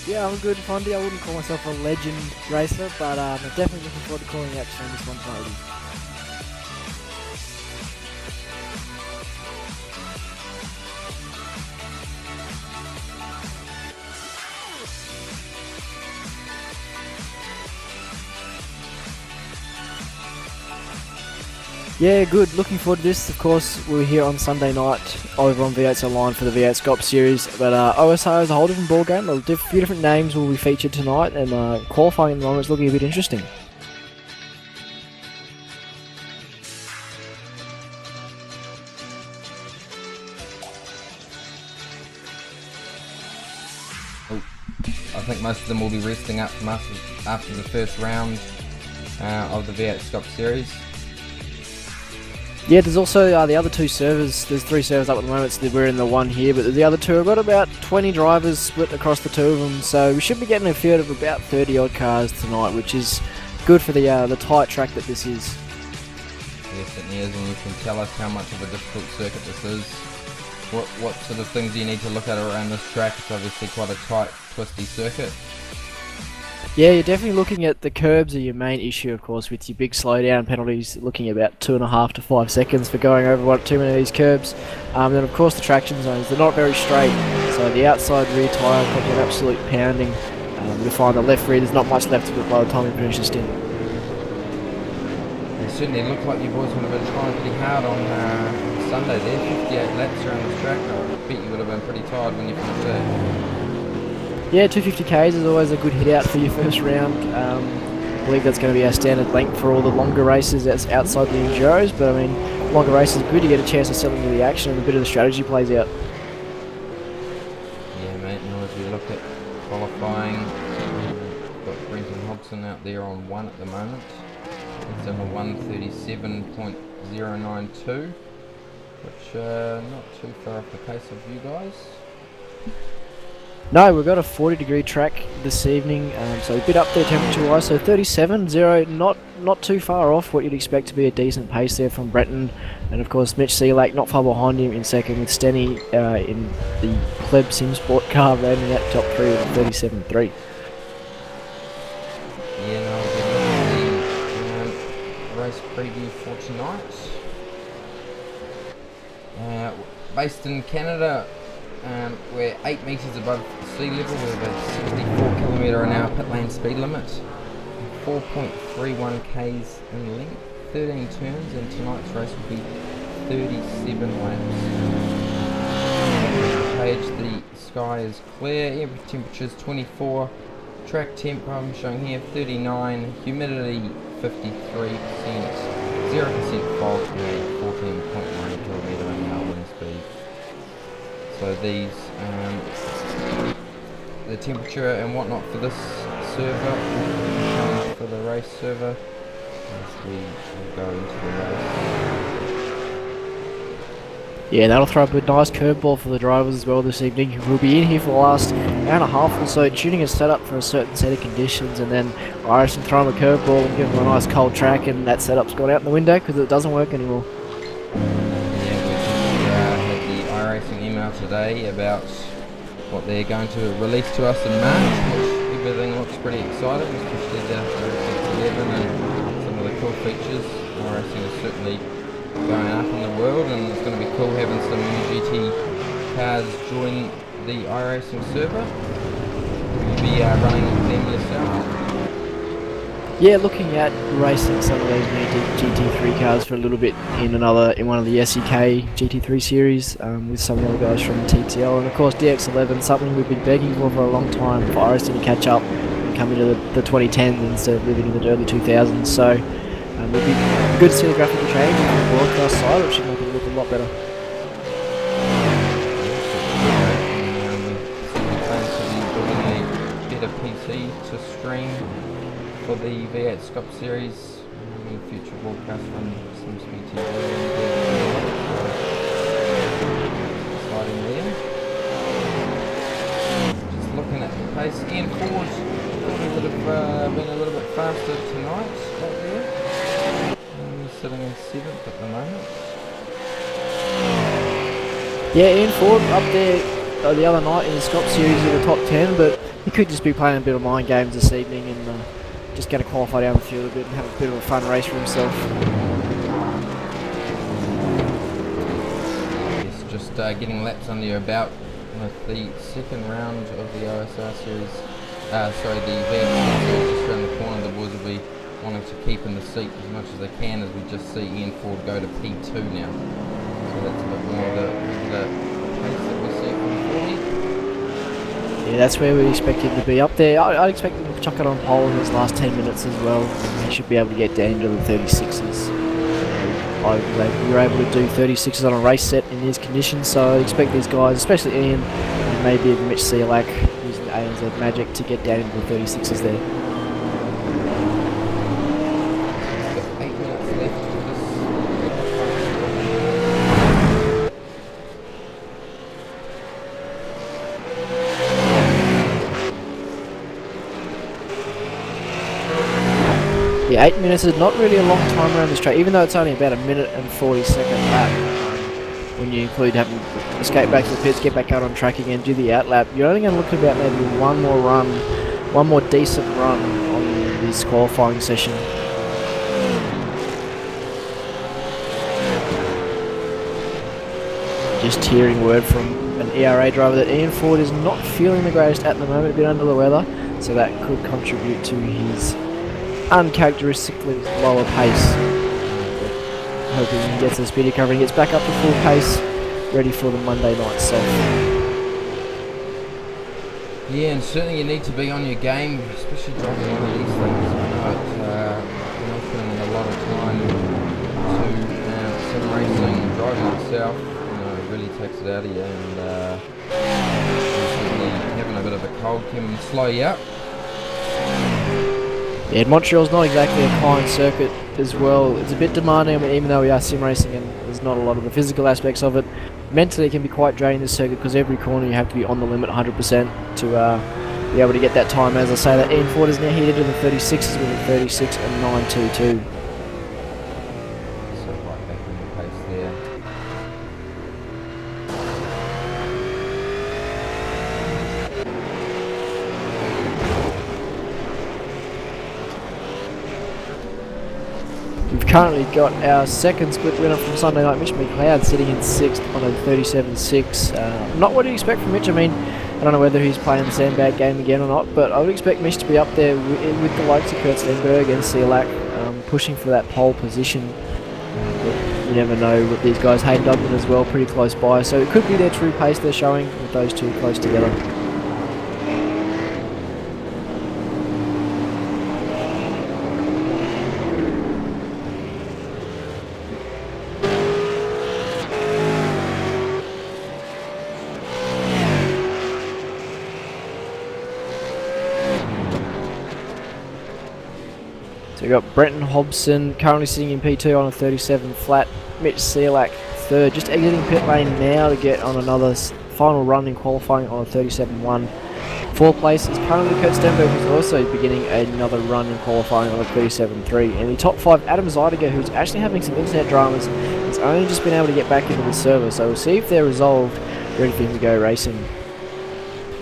Yeah, I'm good, Fondy. I wouldn't call myself a legend racer, but I'm definitely looking forward to calling action on this one tonight. Yeah, good. Looking forward to this. Of course, we're here on Sunday night over on V8's Online for the V8 Sculpt Series, but OSR is a whole different ballgame. A few different names will be featured tonight, and qualifying at the moment is looking a bit interesting. I think most of them will be resting up from us after the first round of the V8 Sculpt Series. Yeah, there's also the other two servers. There's 3 servers up at the moment, so we're in the one here, but the other two have got about 20 drivers split across the two of them, so we should be getting a field of about 30 odd cars tonight, which is good for the tight track that this is. Yes, it certainly is, and you can tell us how much of a difficult circuit this is. What sort of things do you need to look at around this track? It's obviously quite a tight, twisty circuit. Yeah, you're definitely looking at the curbs are your main issue, of course, with your big slowdown penalties, looking at about 2.5 to 5 seconds for going over too many of these curbs. Then, of course, the traction zones, they're not very straight, so the outside rear tyre will be an absolute pounding. You'll find the left rear, there's not much left of it by the time you finish the stint. It certainly looked like you boys would have been trying pretty hard on Sunday there, 58 laps around this track. I bet you would have been pretty tired when you finished there. Yeah, 250k's is always a good hit out for your first round. I believe that's going to be our standard length for all the longer races that's outside the Enduros, but I mean, longer races are good, you get a chance to settle into the action and a bit of the strategy plays out. Yeah, mate, now as we look at qualifying, we've got Brenton Hobson out there on 1 at the moment. It's on a 1:37.092, which not too far off the pace of you guys. No, we've got a 40-degree track this evening, so a bit up there temperature-wise. So 37.0, not too far off what you'd expect to be a decent pace there from Breton, and of course Mitch Sealake not far behind him in second, with Stenny in the Pleb Sim Sport car rounding out top 3 with 37.3. Yeah, no, we're looking at the race preview for tonight. Based in Canada. We're 8 metres above sea level. We have a 64km/h pit lane speed limit, 4.31 k's in length, 13 turns, and tonight's race will be 37 laps. On the page, the sky is clear, air temperature is 24, track temp I'm showing here 39, humidity 53%, 0% fog, and 14.1km/h wind speed. So these, the temperature and whatnot for this server, for the race server, as we go into the race. Yeah, that'll throw up a nice curveball for the drivers as well this evening. We'll be in here for the last hour and a half or so, tuning a setup for a certain set of conditions, and then iRacing throw them a curveball and give them a nice cold track, and that setup's gone out the window because it doesn't work anymore. Email today about what they're going to release to us in March, which everything looks pretty exciting, especially the 11 and some of the cool features. iRacing is certainly going up in the world, and it's going to be cool having some GT cars join the iRacing server. You'll be running them yourself. Yeah, looking at racing some of those new GT3 cars for a little bit in one of the SEK GT3 series with some of the other guys from TTL, and of course DX11, something we've been begging for a long time for iRacing to catch up and come into the 2010s instead of living in the early 2000s. So it would be good to see the graphical change on the broadcast side, which should make it look a lot better. Better PC to stream for the V8 Sculpt Series, in future broadcast from SimSpeed TV. Exciting there. Just looking at the pace, Ian Ford would have been a little bit faster tonight out there. He's sitting in 7th at the moment. Yeah, Ian Ford up there the other night in the Scott Series in the top 10, but he could just be playing a bit of mind games this evening and just get to qualify down the field a bit and have a bit of a fun race for himself. It's just getting laps under your belt with the second round of the OSR series. The VFC series just around the corner. The boys will be wanting to keep in the seat as much as they can, as we just see Ian Ford go to P2 now. So that's a bit more the pace that we see from 40. Yeah, that's where we expect him to be up there. I'd expect him to chuck it on pole in his last 10 minutes as well. He should be able to get down to the 36s. We were able to do 36s on a race set in these conditions, so I expect these guys, especially Ian and maybe even Mitch Sealack, using the ANZ Magic to get down into the 36s there. Yeah, 8 minutes is not really a long time around this track, even though it's only about a minute and 40-second lap. When you include having to escape back to the pits, get back out on track again, do the outlap, you're only going to look at about maybe one more decent run on this qualifying session. Just hearing word from an ERA driver that Ian Ford is not feeling the greatest at the moment, a bit under the weather, so that could contribute to his uncharacteristically lower pace. Hoping he gets the speed recovery and gets back up to full pace, ready for the Monday night soft. Yeah, and certainly you need to be on your game, especially driving one of these things. I know you're not spending a lot of time to sim racing and driving itself. It really takes it out of you, and certainly having a bit of a cold can slow you up. Yeah, Montreal's not exactly a kind circuit as well. It's a bit demanding, even though we are sim racing and there's not a lot of the physical aspects of it. Mentally it can be quite draining, this circuit, because every corner you have to be on the limit 100% to be able to get that time. As I say, that Ian Ford is now heated to the 36s with a 36 and 922. So right back in the pace there. We've currently got our second split winner from Sunday night, Mitch McLeod, sitting in 6th on a 37.6. Not what you expect from Mitch. I mean, I don't know whether he's playing the sandbag game again or not, but I would expect Mitch to be up there with the likes of Kurt Stenberg and Sealack, pushing for that pole position. But you never know with these guys. Hayden Dudman as well, pretty close by, so it could be their true pace they're showing with those two close together. So we've got Brenton Hobson currently sitting in P2 on a 37 flat. Mitch Sealack third, just exiting pit lane now to get on another final run in qualifying on a 37.1. Fourth place is currently Kurt Stenberg, who's also beginning another run in qualifying on a 37.3. And the top 5, Adam Zeidiger, who's actually having some internet dramas, has only just been able to get back into the server. So we'll see if they're resolved, ready for him to go racing.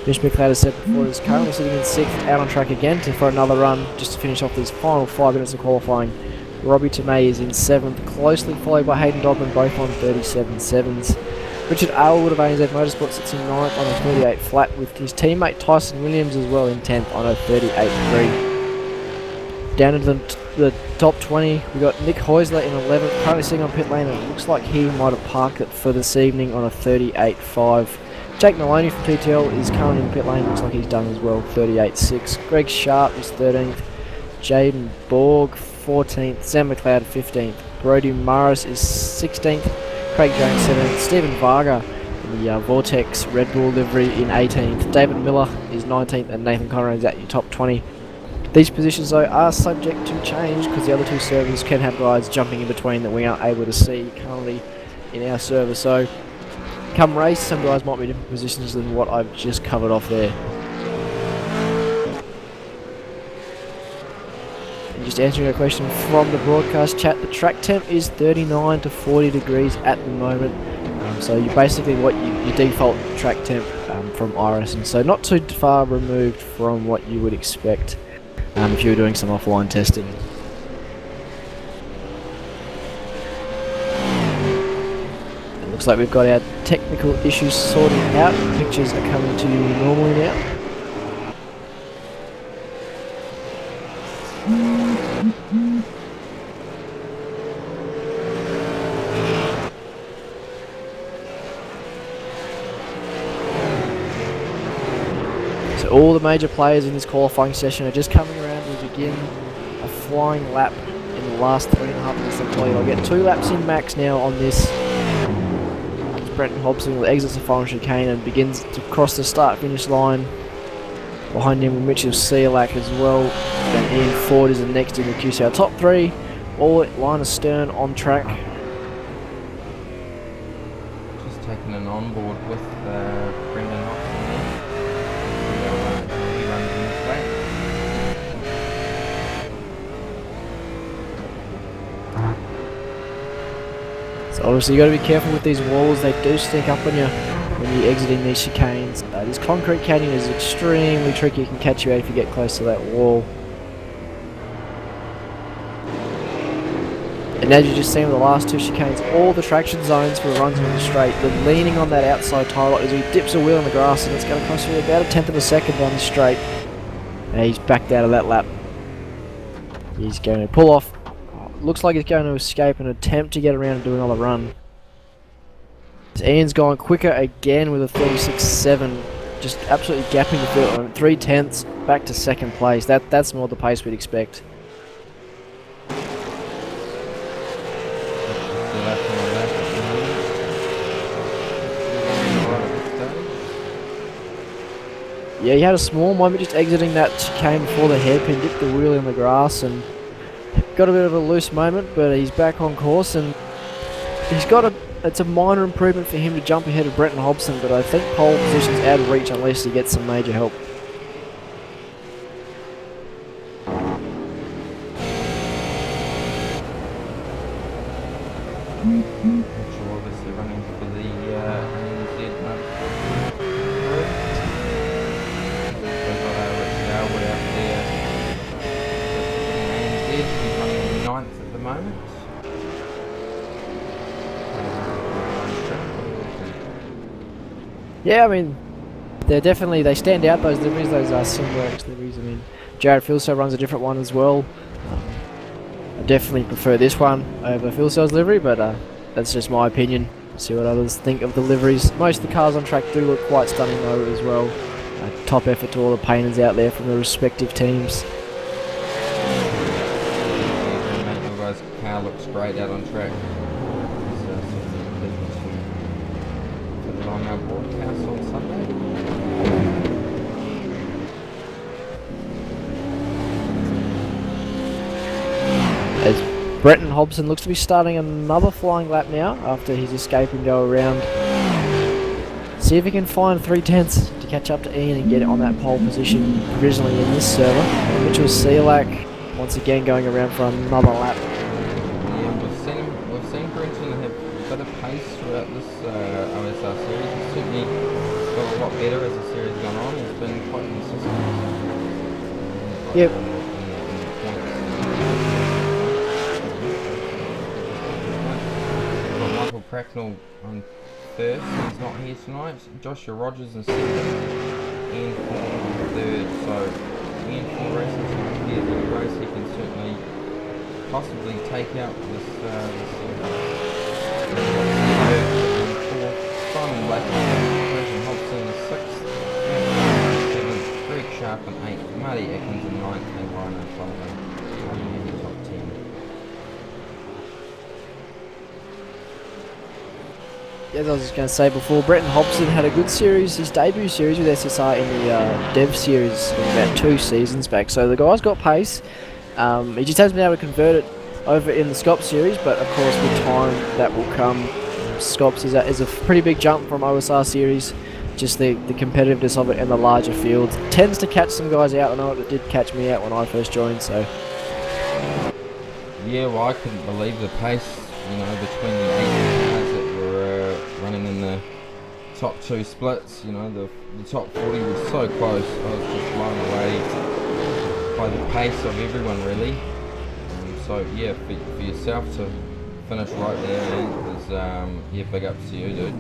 Mitch McLeod, as said before, is currently sitting in 6th, out on track again for another run, just to finish off these final 5 minutes of qualifying. Robbie Tomei is in 7th, closely followed by Hayden Dodman, both on 37.7s. Richard Aylwood of ANZ Motorsport sits in 9th on a 38 flat, with his teammate Tyson Williams as well in 10th on a 38.3. Down into the top 20, we've got Nick Heusler in 11th, currently sitting on pit lane, and it looks like he might have parked it for this evening on a 38.5. Jake Maloney from TTL is currently in pit lane, looks like he's done as well, 38.6. Greg Sharp is 13th, Jaden Borg 14th, Sam McLeod 15th, Brody Morris is 16th, Craig Jones 17th, Stephen Varga in the Vortex Red Bull livery in 18th, David Miller is 19th, and Nathan Conrad is at your top 20. These positions though are subject to change because the other two servers can have guys jumping in between that we aren't able to see currently in our server. So come race, some guys might be in different positions than what I've just covered off there. And just answering a question from the broadcast chat, the track temp is 39 to 40 degrees at the moment. So you basically what your default track temp from iRacing, so not too far removed from what you would expect if you were doing some offline testing. It looks like we've got our technical issues sorted out. Pictures are coming to you normally now. So all the major players in this qualifying session are just coming around to begin a flying lap in the last 3.5 minutes of play. I'll get 2 laps in max now on this. Brenton Hobson will exit the final chicane and begins to cross the start-finish line. Behind him, Mitchell Sealack as well. And Ian Ford is the next in the queue. So our top 3, all at line astern on track. Just taking an onboard with Brendan Hobson there. He runs in this lap. So obviously you got to be careful with these walls. They do stick up on you when you're exiting these chicanes. This concrete canyon is extremely tricky. It can catch you out if you get close to that wall. And as you just seen with the last 2 chicanes, all the traction zones for runs on the straight, they're leaning on that outside tyre lot as he dips a wheel in the grass, and it's going to cost you about 1/10 of a second down the straight. And he's backed out of that lap. He's going to pull off. Looks like he's going to escape and attempt to get around and do another run. Ian's gone quicker again with a 36.7, just absolutely gapping the field. 3/10 back to second place. That's more the pace we'd expect. Yeah, he had a small moment just exiting that chicane before the hairpin, dipped the wheel in the grass and got a bit of a loose moment, but he's back on course and he's got it's a minor improvement for him to jump ahead of Brenton Hobson, but I think pole position's out of reach unless he gets some major help. Obviously running for the ANZ motorsport group. We've got Richard Elwood out there. ANZ, he's running 9th at the moment. Yeah, I mean, they stand out, those liveries, those are Simworks liveries. I mean, Jared Philso runs a different one as well. I definitely prefer this one over Philso's livery, but that's just my opinion. See what others think of the liveries. Most of the cars on track do look quite stunning though as well. Top effort to all the painters out there from the respective teams. Your guys' car looks great out on track. On our broadcast on Sunday. As Brenton Hobson looks to be starting another flying lap now after his escape and go around. See if he can find 3/10 to catch up to Ian and get it on that pole position provisionally in this server. Mitchell Sealack once again going around for another lap. Yeah, we've seen Brenton have a bit of pace throughout this OSR series. He's certainly got a lot better as the series gone on. He's been quite consistent. Yep. We've got Michael Cracknell on first. He's not here tonight. Joshua Rogers in second. Ian Ford on third. So Ian Ford racing tonight here at the race. He can certainly possibly take out this Simon Black Persian Hobson in 6th, Matt 7th, Greg Sharp in 8th, Marty Atkins in 9th, and Ryan O'Sullivan in the top 10. As I was just going to say before, Brenton Hobson had a good series, his debut series with SSR in the Dev series about 2 seasons back. So the guy's got pace. He just hasn't been able to convert it over in the Scop series, but of course with time that will come. Scops is a pretty big jump from OSR series, just the competitiveness of it and the larger fields. Tends to catch some guys out. I know it did catch me out when I first joined, so. Yeah, well I couldn't believe the pace, between the 8 cars that were running in the top 2 splits. You know, the top 40 was so close. I was just blown away by the pace of everyone, really. So yeah, for yourself to finish right there, man, is big ups to you, dude.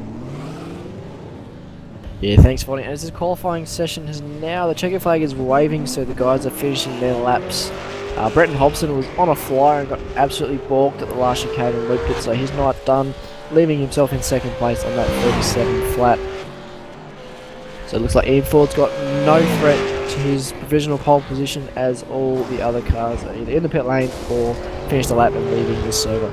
Yeah, thanks, Vonnie. As this qualifying session has now, the checkered flag is waving, so the guys are finishing their laps. Brenton Hobson was on a flyer and got absolutely balked at the last chicane and looped it, so he's not done, leaving himself in second place on that 37 flat. So it looks like Ian Ford's got no threat to his provisional pole position, as all the other cars are either in the pit lane or finish the lap and leaving the server.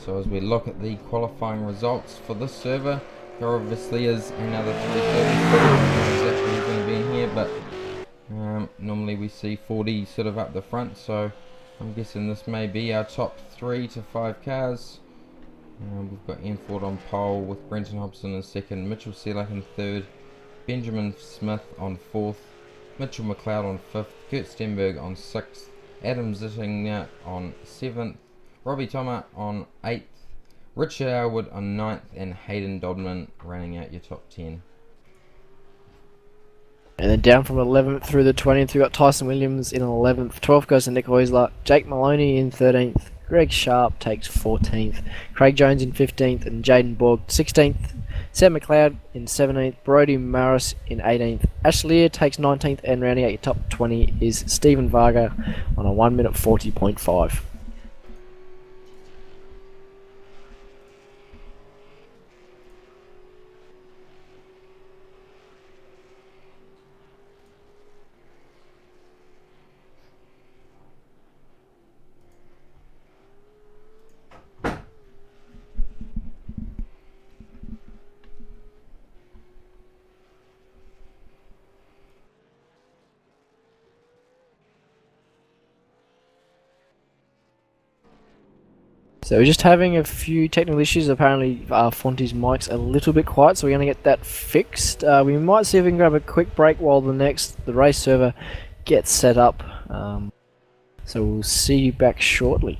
So as we look at the qualifying results for this server, there obviously is another 330. I don't know exactly who's going to be in here, but normally we see 40 sort of up the front, so I'm guessing this may be our top 3 to 5 cars. We've got Ian Ford on pole with Brenton Hobson in second, Mitchell Selak in third, Benjamin Smith on fourth, Mitchell McLeod on fifth, Kurt Stenberg on sixth, Adam Zittinger on seventh, Robbie Thomas on 8th, Richard Elwood on 9th, and Hayden Dodman running out your top 10. And then down from 11th through the 20th, we've got Tyson Williams in 11th, 12th goes to Nick Oisler, Jake Maloney in 13th, Greg Sharp takes 14th, Craig Jones in 15th, and Jaden Borg 16th, Sam McLeod in 17th, Brody Maris in 18th, Ash Lear takes 19th, and rounding out your top 20 is Stephen Varga on a 1 minute 40.5. So we're just having a few technical issues. Apparently Fonty's mic's a little bit quiet, so we're going to get that fixed. We might see if we can grab a quick break while the race server gets set up. So we'll see you back shortly.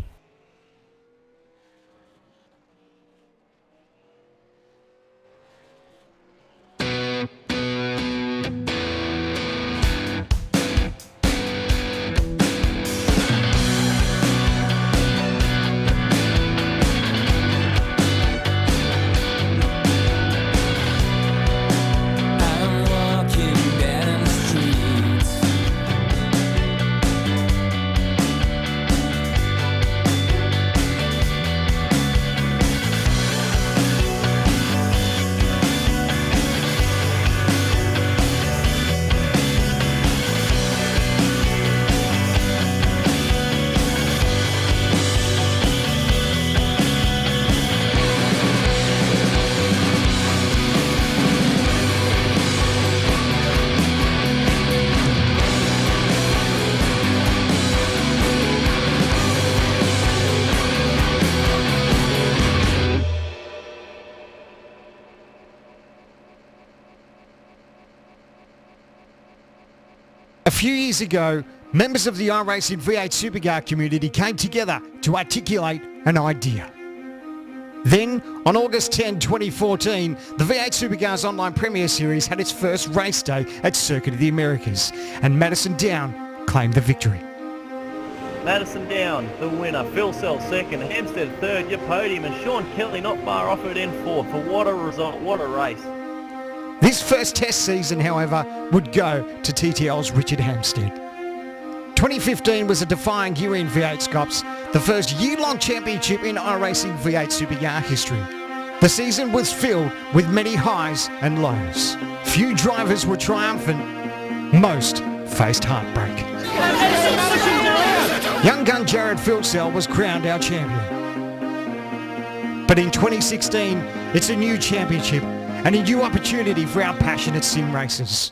A few years ago, members of the iRacing V8 SUPERCAR community came together to articulate an idea. Then, on August 10, 2014, the V8 SUPERCAR's online Premier Series had its first race day at Circuit of the Americas, and Madison Down claimed the victory. Madison Down, the winner. Phil Sell second, Hampstead third, your podium, and Sean Kelly not far off it in fourth. For what a result, what a race. This first test season, however, would go to TTL's Richard Hampstead. 2015 was a defying year in V8 Scops, the first year-long championship in iRacing V8 SUPERCAR history. The season was filled with many highs and lows. Few drivers were triumphant, most faced heartbreak. Young gun Jared Filsell was crowned our champion. But in 2016, it's a new championship and a new opportunity for our passionate sim racers.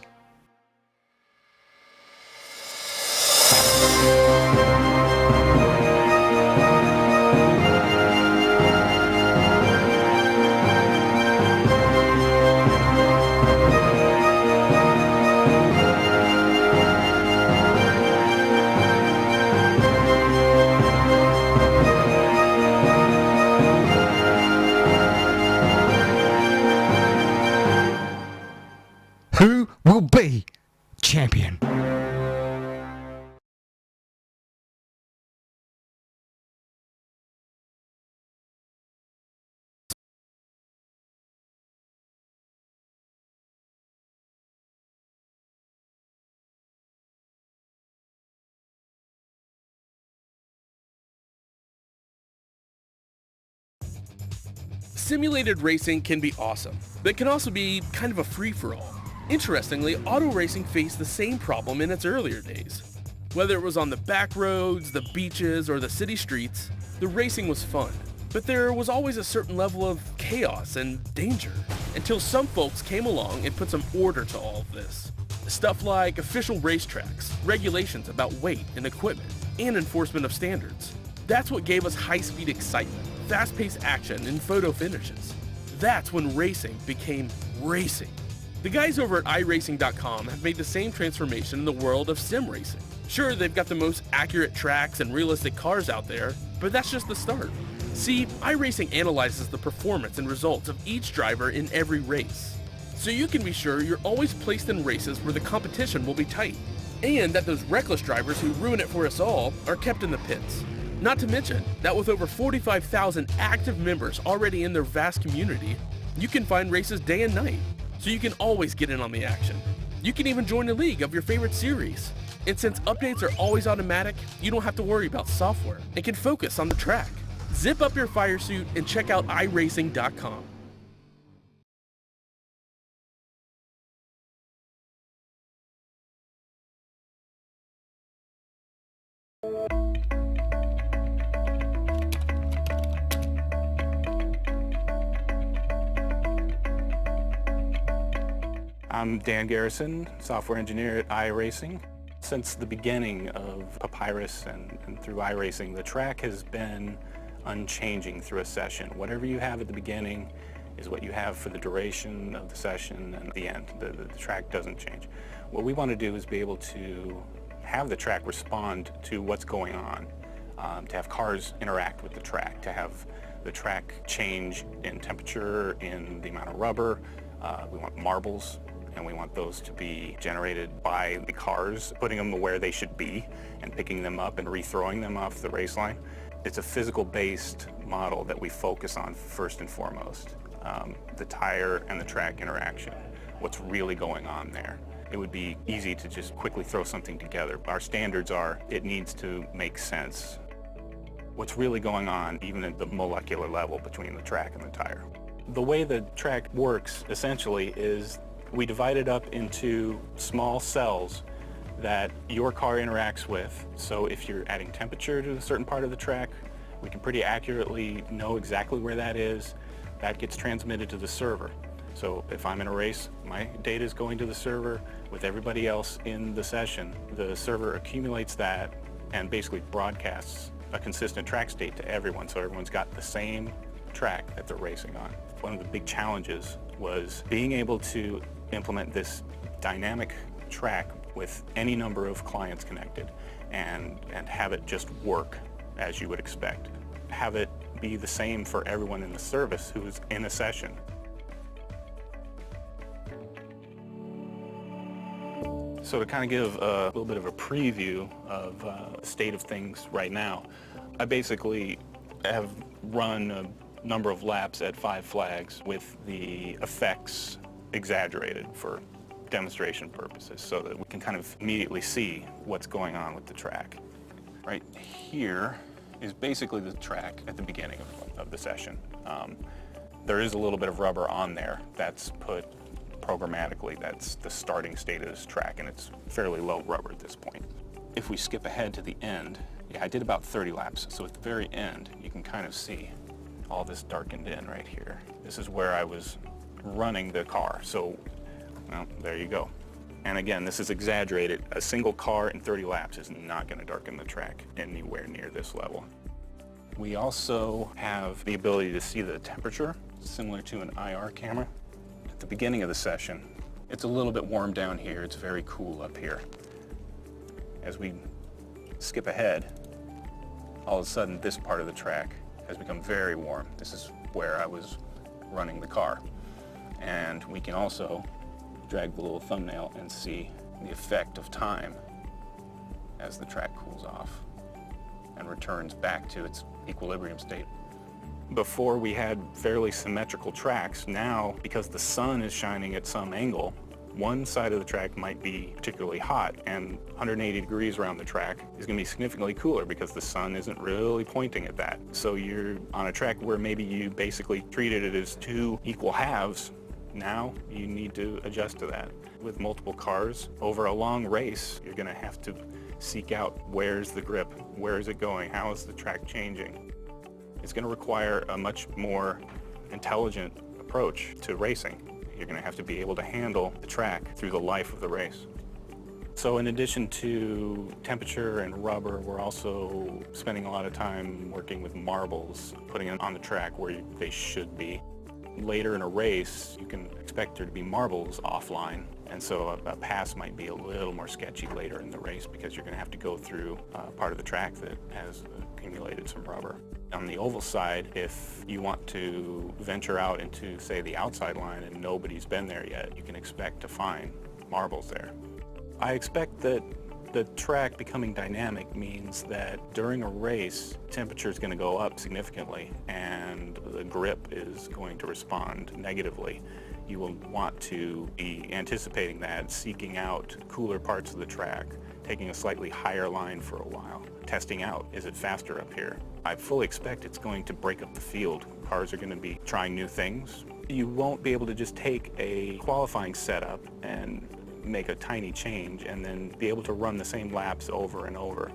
Simulated racing can be awesome, but it can also be kind of a free-for-all. Interestingly, auto racing faced the same problem in its earlier days. Whether it was on the back roads, the beaches, or the city streets, the racing was fun. But there was always a certain level of chaos and danger, until some folks came along and put some order to all of this. Stuff like official racetracks, regulations about weight and equipment, and enforcement of standards. That's what gave us high-speed excitement, fast-paced action, and photo finishes. That's when racing became racing. The guys over at iRacing.com have made the same transformation in the world of sim racing. Sure, they've got the most accurate tracks and realistic cars out there, but that's just the start. See, iRacing analyzes the performance and results of each driver in every race, so you can be sure you're always placed in races where the competition will be tight, and that those reckless drivers who ruin it for us all are kept in the pits. Not to mention that with over 45,000 active members already in their vast community, you can find races day and night, so you can always get in on the action. You can even join a league of your favorite series. And since updates are always automatic, you don't have to worry about software and can focus on the track. Zip up your fire suit and check out iRacing.com. I'm Dan Garrison, software engineer at iRacing. Since the beginning of Papyrus and through iRacing, the track has been unchanging through a session. Whatever you have at the beginning is what you have for the duration of the session and the end. The track doesn't change. What we want to do is be able to have the track respond to what's going on, to have cars interact with the track, to have the track change in temperature, in the amount of rubber. We want marbles, and we want those to be generated by the cars, putting them where they should be and picking them up and rethrowing them off the race line. It's a physical-based model that we focus on first and foremost. The tire and the track interaction, what's really going on there. It would be easy to just quickly throw something together. Our standards are, it needs to make sense. What's really going on, even at the molecular level between the track and the tire. The way the track works, essentially, is we divide it up into small cells that your car interacts with. So if you're adding temperature to a certain part of the track, we can pretty accurately know exactly where that is. That gets transmitted to the server. So if I'm in a race, my data is going to the server with everybody else in the session. The server accumulates that and basically broadcasts a consistent track state to everyone, so everyone's got the same track that they're racing on. One of the big challenges was being able to implement this dynamic track with any number of clients connected and have it just work as you would expect. Have it be the same for everyone in the service who's in a session. So to kind of give a little bit of a preview of the state of things right now, I basically have run a number of laps at 5 flags with the effects exaggerated for demonstration purposes so that we can kind of immediately see what's going on with the track. Right here is basically the track at the beginning of the session. There is a little bit of rubber on there that's put programmatically. That's the starting state of this track, and it's fairly low rubber at this point. If we skip ahead to the end, I did about 30 laps, so at the very end you can kind of see all this darkened in right here. This is where I was running the car, so well, there you go. And again, this is exaggerated. A single car in 30 laps is not going to darken the track anywhere near this level. We also have the ability to see the temperature, similar to an IR camera. At the beginning of the session, it's a little bit warm down here. It's very cool up here. As we skip ahead, all of a sudden this part of the track has become very warm. This is where I was running the car. And we can also drag the little thumbnail and see the effect of time as the track cools off and returns back to its equilibrium state. Before we had fairly symmetrical tracks. Now, because the sun is shining at some angle, One side of the track might be particularly hot, and 180 degrees around the track is going to be significantly cooler because the sun isn't really pointing at that. So you're on a track where maybe you basically treated it as two equal halves. Now you need to adjust to that. With multiple cars over a long race, you're going to have to seek out where's the grip, where is it going, how is the track changing. It's going to require a much more intelligent approach to racing. You're going to have to be able to handle the track through the life of the race. So in addition to temperature and rubber, we're also spending a lot of time working with marbles, putting them on the track where they should be. Later in a race, you can expect there to be marbles offline, and so a pass might be a little more sketchy later in the race because you're going to have to go through part of the track that has accumulated some rubber. On the oval side, if you want to venture out into, say, the outside line and nobody's been there yet, you can expect to find marbles there. I expect that the track becoming dynamic means that during a race, temperature is going to go up significantly and the grip is going to respond negatively. You will want to be anticipating that, seeking out cooler parts of the track, taking a slightly higher line for a while, testing out, is it faster up here? I fully expect it's going to break up the field. Cars are going to be trying new things. You won't be able to just take a qualifying setup and make a tiny change and then be able to run the same laps over and over.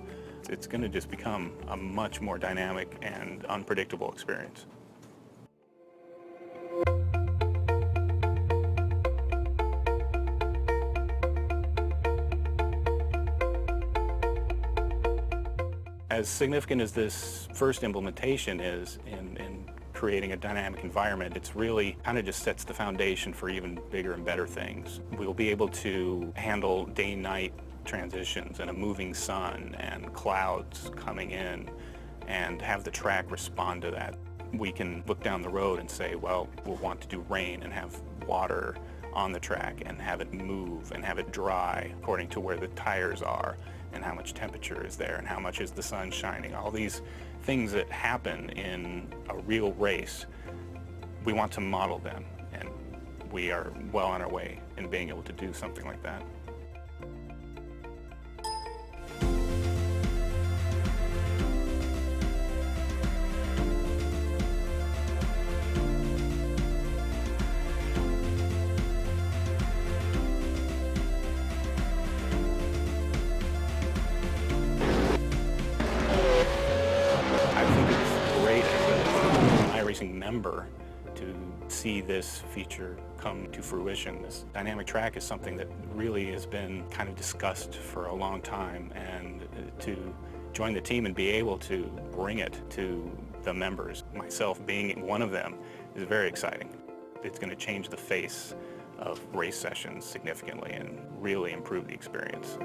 It's going to just become a much more dynamic and unpredictable experience. As significant as this first implementation is in creating a dynamic environment, it's really kind of just sets the foundation for even bigger and better things. We'll be able to handle day-night transitions and a moving sun and clouds coming in and have the track respond to that. We can look down the road and say, well, we'll want to do rain and have water on the track and have it move and have it dry according to where the tires are and how much temperature is there and how much is the sun shining. All these things that happen in a real race, we want to model them, and we are well on our way in being able to do something like that. Member to see this feature come to fruition. This dynamic track is something that really has been kind of discussed for a long time, and to join the team and be able to bring it to the members, myself being one of them, is very exciting. It's going to change the face of race sessions significantly and really improve the experience.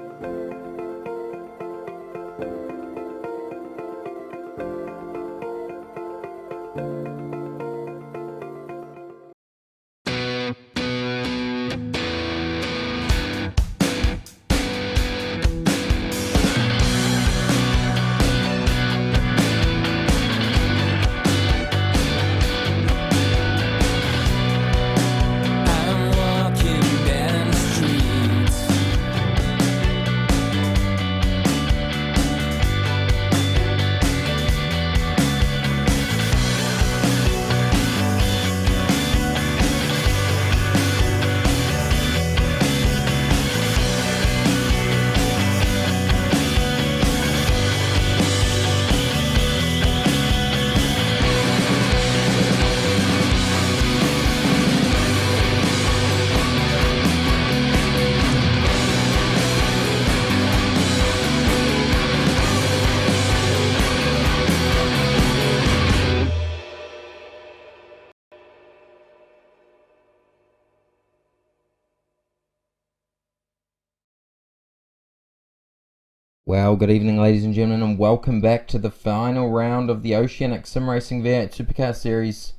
Well, good evening, ladies and gentlemen, and welcome back to the final round of the Oceanic Sim Racing V8 Supercar Series.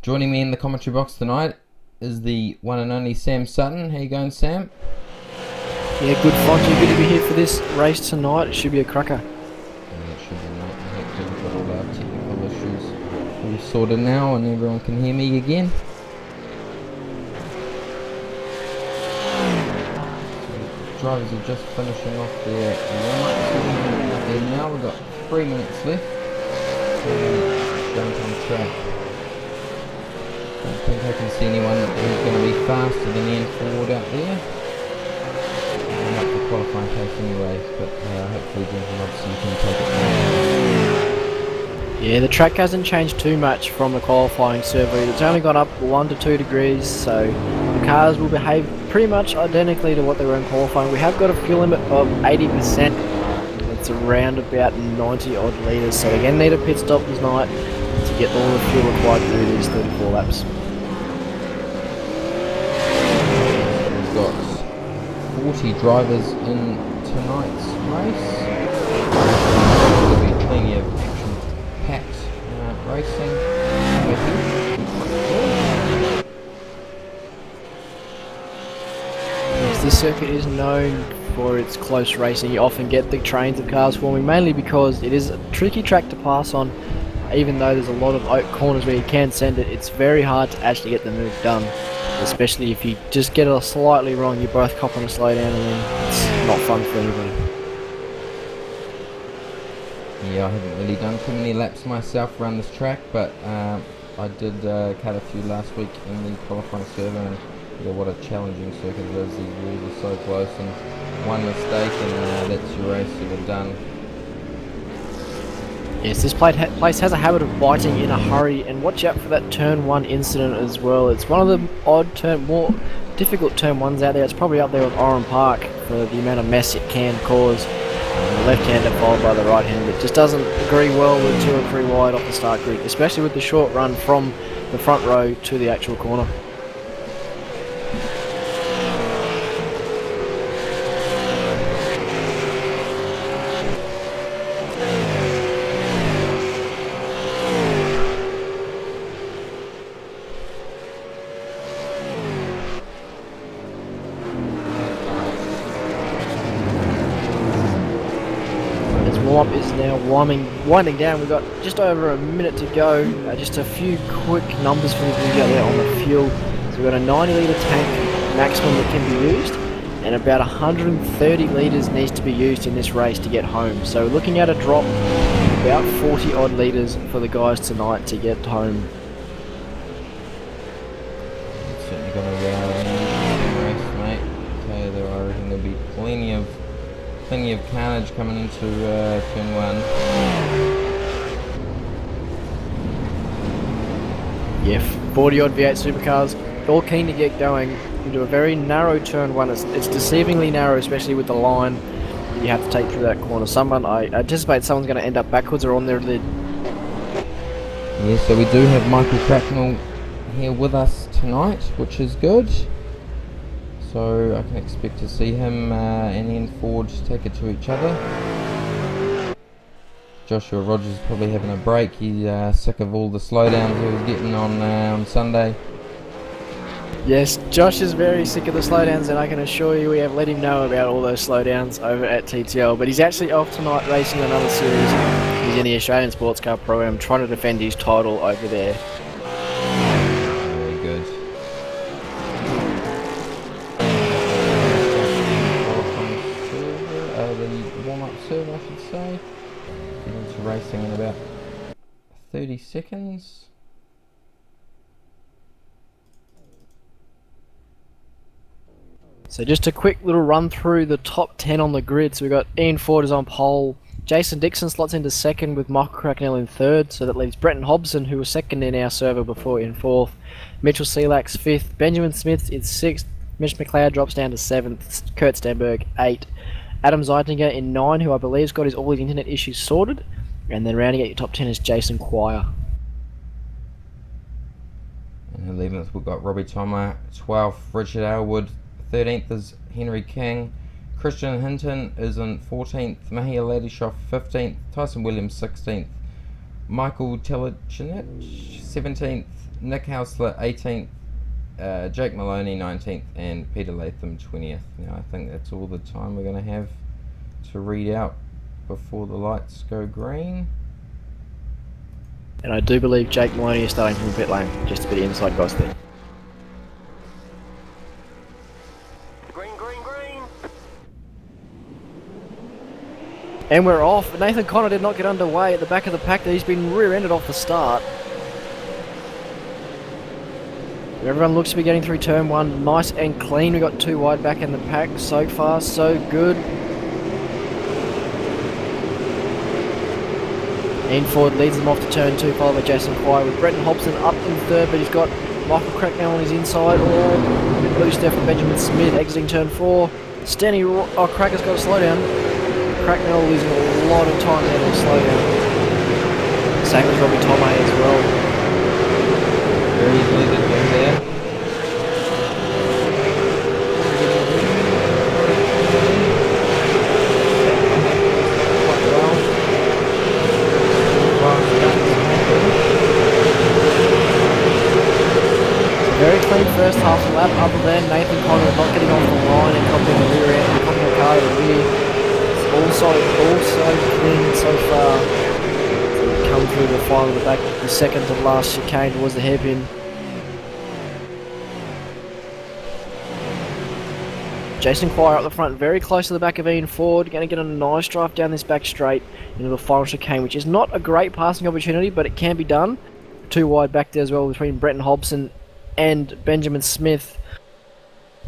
Joining me in the commentary box tonight is the one and only Sam Sutton. How you going, Sam? Yeah, good, Fonty. Good to be here for this race tonight. It should be a cracker. Yeah, it should be not. We've got all our technical issues all sorted now, and everyone can hear me again. drivers are just finishing off their warm-up out there now. We've got 3 minutes left. Jump on track. Don't think I can see anyone who's going to be faster than Ian Ford out there. Not for qualifying pace anyway, but hopefully Gilles Robson can take it. Yeah, the track hasn't changed too much from the qualifying survey. It's only gone up 1 to 2 degrees, so the cars will behave pretty much identically to what they were in qualifying. We have got a fuel limit of 80%. It's around about 90 odd litres, so we're going to need a pit stop this night to get all the fuel required to do these 34 laps. We've got 40 drivers in tonight's race. There'll be plenty of action-packed racing. Yes, this circuit is known for its close racing. You often get the trains of cars forming, mainly because it is a tricky track to pass on. Even though there's a lot of corners where you can send it, it's very hard to actually get the move done. Especially if you just get it slightly wrong, you both cop on a slowdown and then it's not fun for anybody. Yeah, I haven't really done too many laps myself around this track, but I did cut a few last week in the qualifying server, and yeah, what a challenging circuit it is. These walls are so close, and one mistake and that's your race sort of done. Yes, this place has a habit of biting in a hurry, and watch out for that turn 1 incident as well. It's one of the more difficult turn 1s out there. It's probably up there with Oran Park for the amount of mess it can cause. The left-hander followed by the right-hand. It just doesn't agree well with 2 or 3 wide off the start grid, especially with the short run from the front row to the actual corner. Warm-up is now winding down. We've got just over a minute to go. Just a few quick numbers for you to get there on the fuel. So we've got a 90 litre tank maximum that can be used, and about 130 litres needs to be used in this race to get home. So we're looking at a drop of about 40 odd litres for the guys tonight to get home. It's certainly going to race, mate. Okay, I reckon there'll be plenty of carnage coming into turn 1. Yeah, 40 odd V8 supercars, all keen to get going into a very narrow turn 1. It's deceivingly narrow, especially with the line that you have to take through that corner. I anticipate someone's going to end up backwards or on their lid. Yeah, so we do have Michael Cracknell here with us tonight, which is good. So I can expect to see him and Ian Ford take it to each other. Joshua Rogers is probably having a break. He's sick of all the slowdowns he was getting on Sunday. Yes, Josh is very sick of the slowdowns, and I can assure you we have let him know about all those slowdowns over at TTL. But he's actually off tonight racing another series. He's in the Australian Sports Car Pro-Am trying to defend his title over there. Very good. The warm-up serve, I should say. Get into racing in about 30 seconds. So just a quick little run through the top 10 on the grid. So we've got Ian Ford is on pole. Jason Dixon slots into second with Michael Cracknell in third. So that leaves Brenton Hobson, who was second in our server before, in fourth. Mitchell Selak's fifth. Benjamin Smith in sixth. Mitch McLeod drops down to seventh. Kurt Stenberg, 8. Adam Zeitinger in 9, who I believe has got all his internet issues sorted. And then rounding out your top 10 is Jason Quire. And 11th we've got Robbie Tomer, 12th Richard Aylwood, 13th is Henry King, Christian Hinton is in 14th, Mahia Ladyshoff 15th, Tyson Williams 16th, Michael Telichinich 17th, Nick Hausler 18th, Jake Maloney 19th, and Peter Latham 20th. Now I think that's all the time we're going to have to read out before the lights go green. And I do believe Jake Maloney is starting from pit lane. Just a bit of inside goss there. Green, green, green. And we're off. Nathan Connor did not get underway at the back of the pack there. He's been rear-ended off the start. Everyone looks to be getting through turn 1 nice and clean. We've got 2 wide back in the pack. So far, so good. Ian Ford leads them off to turn 2, followed by Jason Quire with Brenton Hobson up in third, but he's got Michael Cracknell on his inside. A bit loose there from Benjamin Smith exiting turn 4. Stenny, Cracker's got to slow down. Cracknell losing a lot of time there to slow down. Same as Robbie Tomei as well. Very easily to do there. Very clean first half lap, other than Nathan Connor not getting off the line and copying the rear end, copying the car to the rear. It's also clean so far. Come through the final of the back, the second to last chicane towards the hairpin. Jason Quire up the front, very close to the back of Ian Ford. Going to get a nice drive down this back straight into the final chicane, which is not a great passing opportunity, but it can be done. 2 wide back there as well between Brenton Hobson and Benjamin Smith.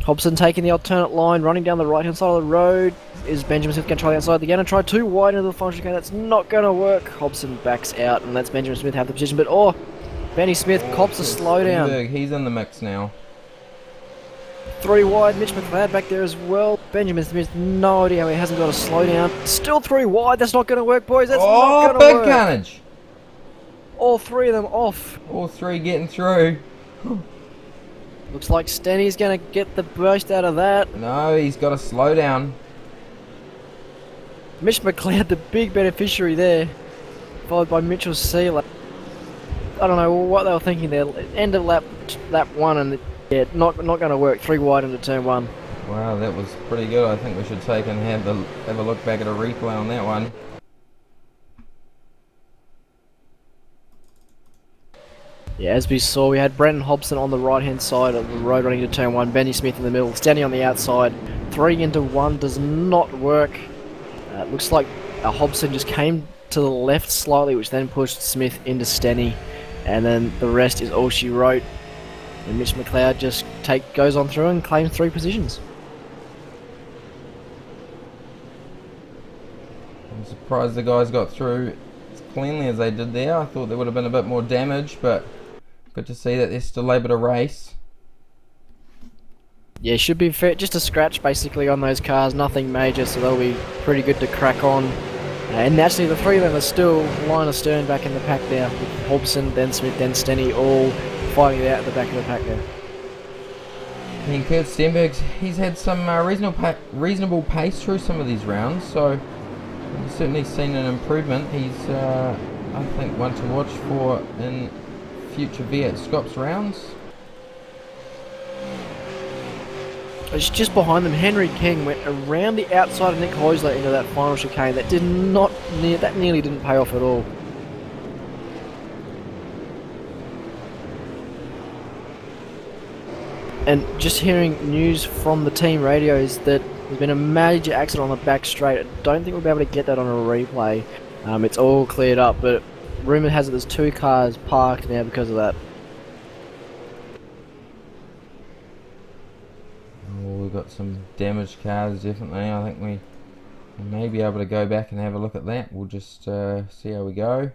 Hobson taking the alternate line, running down the right hand side of the road. Is Benjamin Smith going to try the outside again and try 2 wide into the final chicane? That's not going to work. Hobson backs out and lets Benjamin Smith have the position, but Benny Smith cops a slowdown. He's in the mix now. 3 wide, Mitch McLeod back there as well. Benjamin Smith, no idea how he hasn't got a slowdown. Still 3 wide, that's not going to work, boys. That's not going to work. Big carnage. All 3 of them off. All 3 getting through. Looks like Stenny's going to get the burst out of that. No, he's got to slow down. Mitch McLeod, the big beneficiary there, followed by Mitchell Sealer. I don't know what they were thinking there. End of lap 1, and yeah, not going to work. 3 wide into turn 1. Wow, that was pretty good. I think we should take and have a look back at a replay on that one. Yeah, as we saw, we had Brenton Hobson on the right-hand side of the road running to turn 1, Benny Smith in the middle, standing on the outside. 3 into 1 does not work. Looks like Hobson just came to the left slightly, which then pushed Smith into Stenny, and then the rest is all she wrote. And Mitch McLeod just goes on through and claims 3 positions. I'm surprised the guys got through as cleanly as they did there. I thought there would have been a bit more damage, but good to see that they're still able to race. Yeah, should be fair, just a scratch basically on those cars, nothing major, so they'll be pretty good to crack on. And actually the 3 of them are still line astern back in the pack now, with Hobson, then Smith, then Stenny, all fighting it out at the back of the pack there. And Kurt Stenberg's, he's had some reasonable pace through some of these rounds, so we've certainly seen an improvement. He's, I think, one to watch for in future V8 Scops rounds. It's just behind them. Henry King went around the outside of Nick Heusler into that final chicane. That nearly didn't pay off at all. And just hearing news from the team radios that there's been a major accident on the back straight. I don't think we'll be able to get that on a replay. It's all cleared up, but rumour has it there's 2 cars parked now because of that. We've got some damaged cars, definitely. I think we may be able to go back and have a look at that. We'll just see how we go.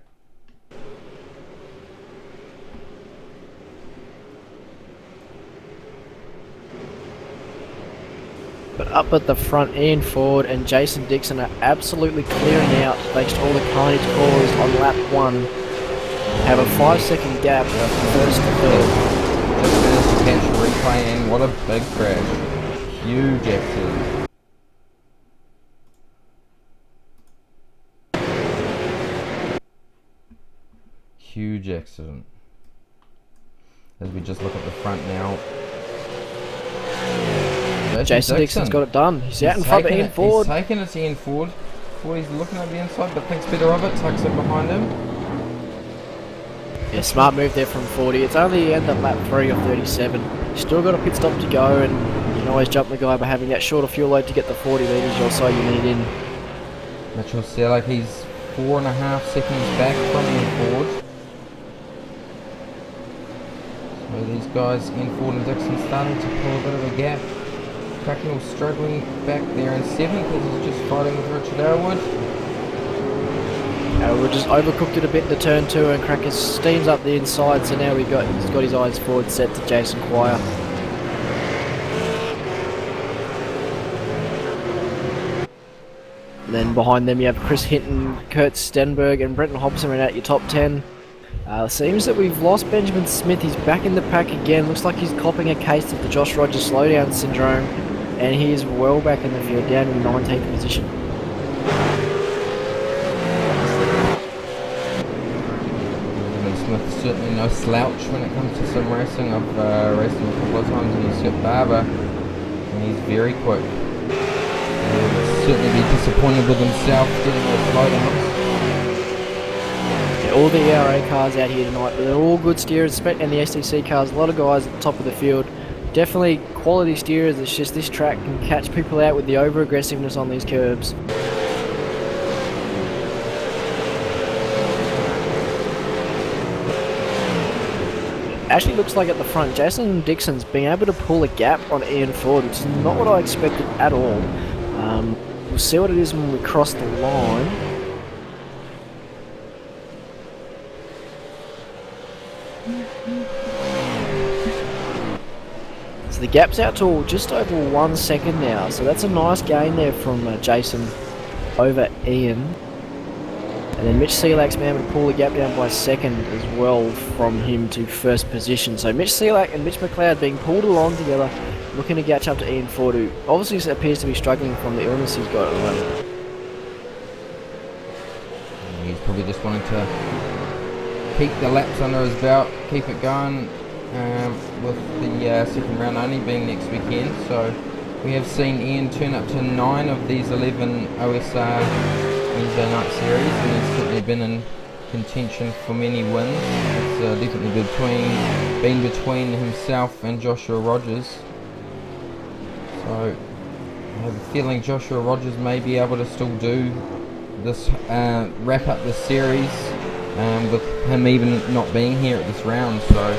But up at the front, Ian Ford and Jason Dixon are absolutely clearing out thanks to all the carnage caused on lap 1. Have a 5-second gap first to third. Just finished to catch the replay, and what a big crash. Huge accident. Huge accident. As we just look at the front now. Jason Dixon's got it done. He's out in front of Ian Ford. He's taking it to Ian Ford. He's looking at the inside, but thinks better of it. Tucks it behind him. Yeah, smart move there from 40. It's only end of lap 3 of 37. Still got a pit stop to go, and you can always jump the guy by having that shorter fuel load to get the 40 litres or so you need in. Mitchell Selleck, he's 4.5 seconds back from Ian Ford. So these guys, Ian Ford and Dixon, starting to pull a bit of a gap. Cracknell struggling back there in 7th because he's just fighting with Richard Elwood. We just overcooked it a bit in the turn 2, and Cracker steams up the inside, so now he's got his eyes forward set to Jason Quire. And then behind them you have Chris Hinton, Kurt Stenberg and Brenton Hobson are out your top 10. Seems that we've lost Benjamin Smith. He's back in the pack again. Looks like he's copping a case of the Josh Rogers slowdown syndrome, and he is well back in the field, down in 19th position. Smith's certainly no slouch when it comes to sim racing. I've raced him a couple of times in the Skip Barber, and he's very quick. He'll certainly be disappointed with himself getting those slowdowns. Yeah, all the ERA cars out here tonight, but they're all good steerers, and the STC cars. A lot of guys at the top of the field. Definitely quality steerers. It's just this track can catch people out with the over aggressiveness on these curbs. Actually looks like at the front, Jason Dixon's being able to pull a gap on Ian Ford, which is not what I expected at all. We'll see what it is when we cross the line. So the gap's out to just over 1 second now, so that's a nice gain there from Jason over Ian. And then Mitch Selak's been able to pull the gap down by 2nd as well from him to 1st position. So Mitch Selak and Mitch McLeod being pulled along together, looking to catch up to Ian Ford, who obviously appears to be struggling from the illness he's got at the moment. He's probably just wanting to keep the laps under his belt, keep it going, with the second round only being next weekend. So we have seen Ian turn up to 9 of these 11 OSR Wednesday night series, and he's certainly been in contention for many wins. It's definitely been between himself and Joshua Rogers. So I have a feeling Joshua Rogers may be able to still do this, wrap up this series, with him even not being here at this round. So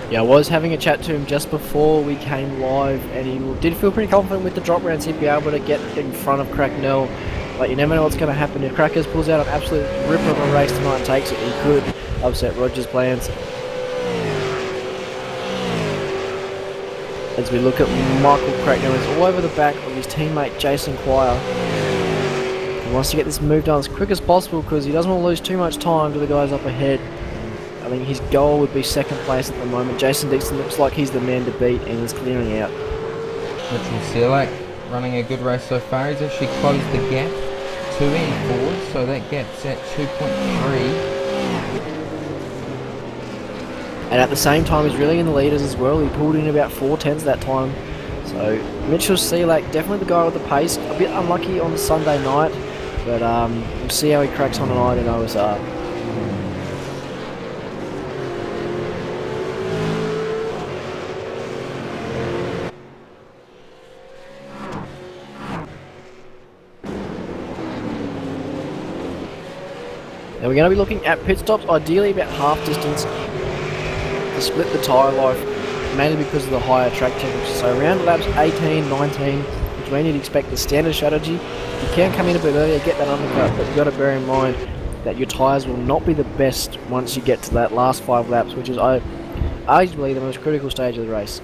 yeah, I was having a chat to him just before we came live, and he did feel pretty confident with the drop rounds he'd be able to get in front of Cracknell. But you never know what's going to happen. If Crackers pulls out an absolute ripper of a race tonight and takes it, he could upset Rogers' plans. As we look at Michael Cracknell, he's all over the back of his teammate Jason Quire. He wants to get this move done as quick as possible because he doesn't want to lose too much time to the guys up ahead. I think his goal would be 2nd place at the moment. Jason Dixon looks like he's the man to beat, and he's clearing out. Mitchell Selak running a good race so far. He's actually closed the gap to Ian Ford, so that gap's at 2.3. And at the same time, he's really in the leaders as well. He pulled in about 4/10 that time. So Mitchell Selak, definitely the guy with the pace. A bit unlucky on Sunday night, but we'll see how he cracks on tonight in OSR. Now we're going to be looking at pit stops, ideally about half distance, to split the tyre life, mainly because of the higher track temperature. So around laps 18, 19, which when you'd expect the standard strategy, you can come in a bit earlier, get that undercut, but you've got to bear in mind that your tyres will not be the best once you get to that last 5 laps, which is arguably the most critical stage of the race.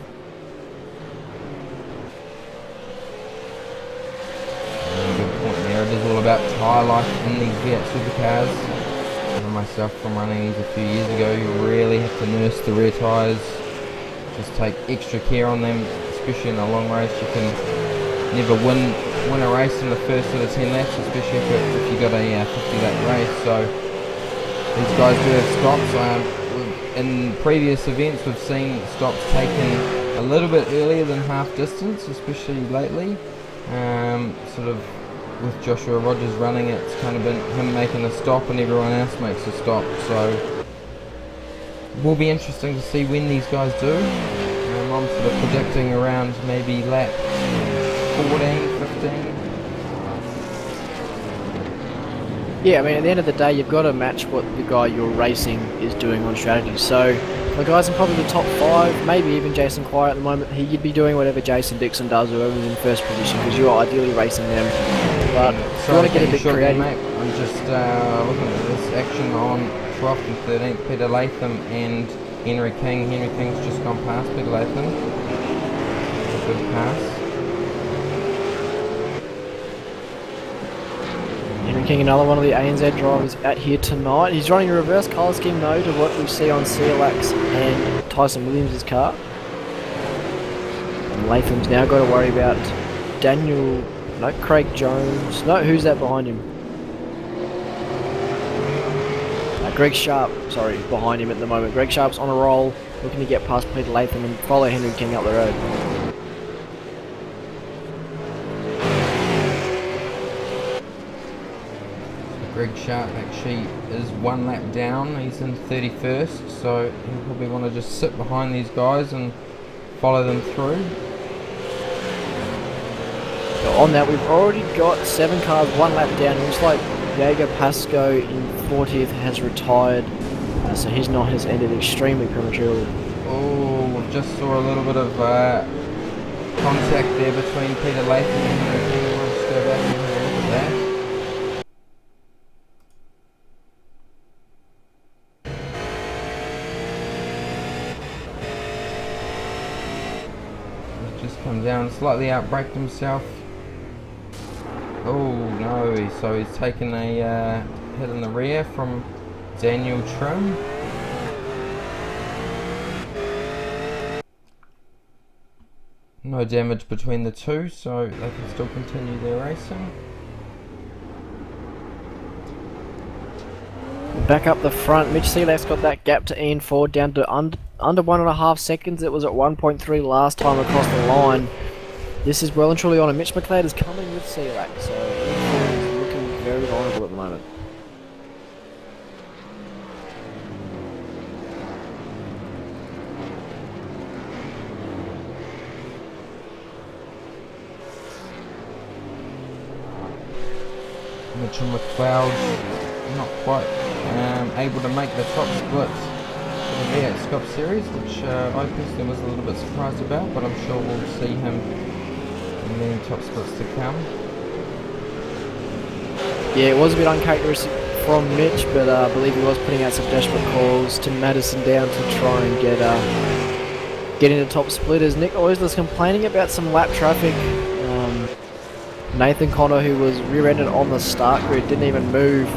Good point there. It is all about tyre life in these V8 supercars. Myself from running these a few years ago, you really have to nurse the rear tyres, just take extra care on them, especially in a long race. You can never win a race in the first sort of 10 laps, especially if you got a 50 lap race. So these guys do have stops. In previous events we've seen stops taken a little bit earlier than half distance, especially lately. Sort of with Joshua Rogers running, it's kind of been him making a stop and everyone else makes a stop. So it will be interesting to see when these guys do. I'm sort of predicting around maybe lap 14, 15. Yeah, I mean, at the end of the day, you've got to match what the guy you're racing is doing on strategy. So, the guys in probably the top 5, maybe even Jason Quire at the moment, you'd be doing whatever Jason Dixon does, whoever's in first position, because you're ideally racing them. But if you want to get a bit creative... Mate. I'm just looking at this action on 12th and 13th. Peter Latham and Henry King. Henry King's just gone past Peter Latham. Good pass. Henry King, another one of the ANZ drivers out here tonight. He's running a reverse colour scheme though to what we see on Sealax and Tyson Williams' car. And Latham's now got to worry about Craig Jones. No, who's that behind him? Greg Sharp, sorry, behind him at the moment. Greg Sharp's on a roll, looking to get past Peter Latham and follow Henry King up the road. Greg Sharp actually is 1 lap down. He's in 31st, so he'll probably want to just sit behind these guys and follow them through. So on that, we've already got 7 cars 1 lap down. It looks like Jaeger Pascoe in 40th has retired, so his night has ended extremely prematurely. Oh, we just saw a little bit of contact there between Peter Latham and Henry King. We'll just go back and have a look at that. Come down, slightly outbraked himself. Oh no, so he's taken a hit in the rear from Daniel Trim. No damage between the two, so they can still continue their racing. Back up the front, Mitch Sealack's got that gap to Ian Ford down to under 1.5 seconds. It was at 1.3 last time across the line. This is well and truly on, and Mitch McLeod is coming with Sealack, so Ian Ford is looking very vulnerable at the moment. Mitchell McLeod not quite able to make the top split for the V8 Scup Series, which I personally was a little bit surprised about, but I'm sure we'll see him in many top splits to come. Yeah, it was a bit uncharacteristic from Mitch, but I believe he was putting out some desperate calls to Madison down to try and get into top splitters. Nick Oisler's complaining about some lap traffic. Nathan Connor, who was rear-ended on the start grid, didn't even move,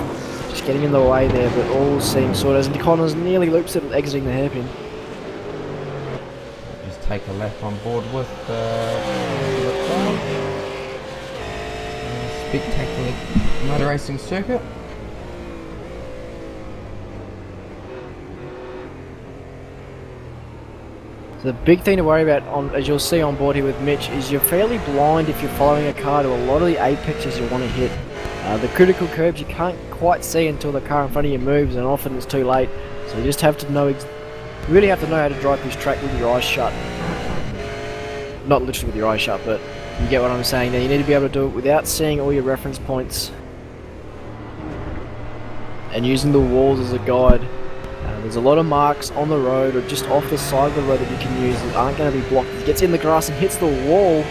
just getting in the way there, but all seems sorted as Connor's nearly loops it exiting the hairpin. Just take a lap on board with spectacular motor racing circuit. So the big thing to worry about, as you'll see on board here with Mitch, is you're fairly blind if you're following a car to a lot of the apexes you want to hit. The critical curbs you can't quite see until the car in front of you moves, and often it's too late. So you just have to know, really have to know how to drive this track with your eyes shut. Not literally with your eyes shut, but you get what I'm saying. Now you need to be able to do it without seeing all your reference points and using the walls as a guide. There's a lot of marks on the road or just off the side of the road that you can use that aren't going to be blocked. He gets in the grass and hits the wall.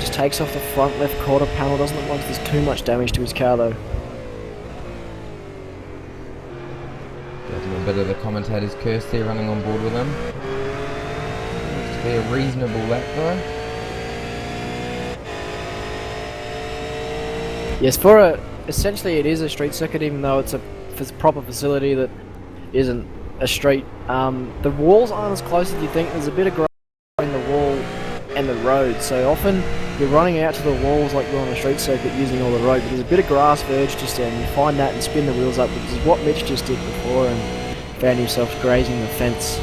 Just takes off the front left quarter panel. Doesn't look like there's too much damage to his car though. Getting a bit of the commentator's curse there running on board with him. Looks to be a reasonable lap though. Yes, essentially it is a street circuit, even though it's a proper facility that isn't a street. The walls aren't as close as you think. There's a bit of grass between the wall and the road, so often you're running out to the walls like you're on a street circuit using all the road, but there's a bit of grass verge just there, and you find that and spin the wheels up, which is what Mitch just did before and found himself grazing the fence.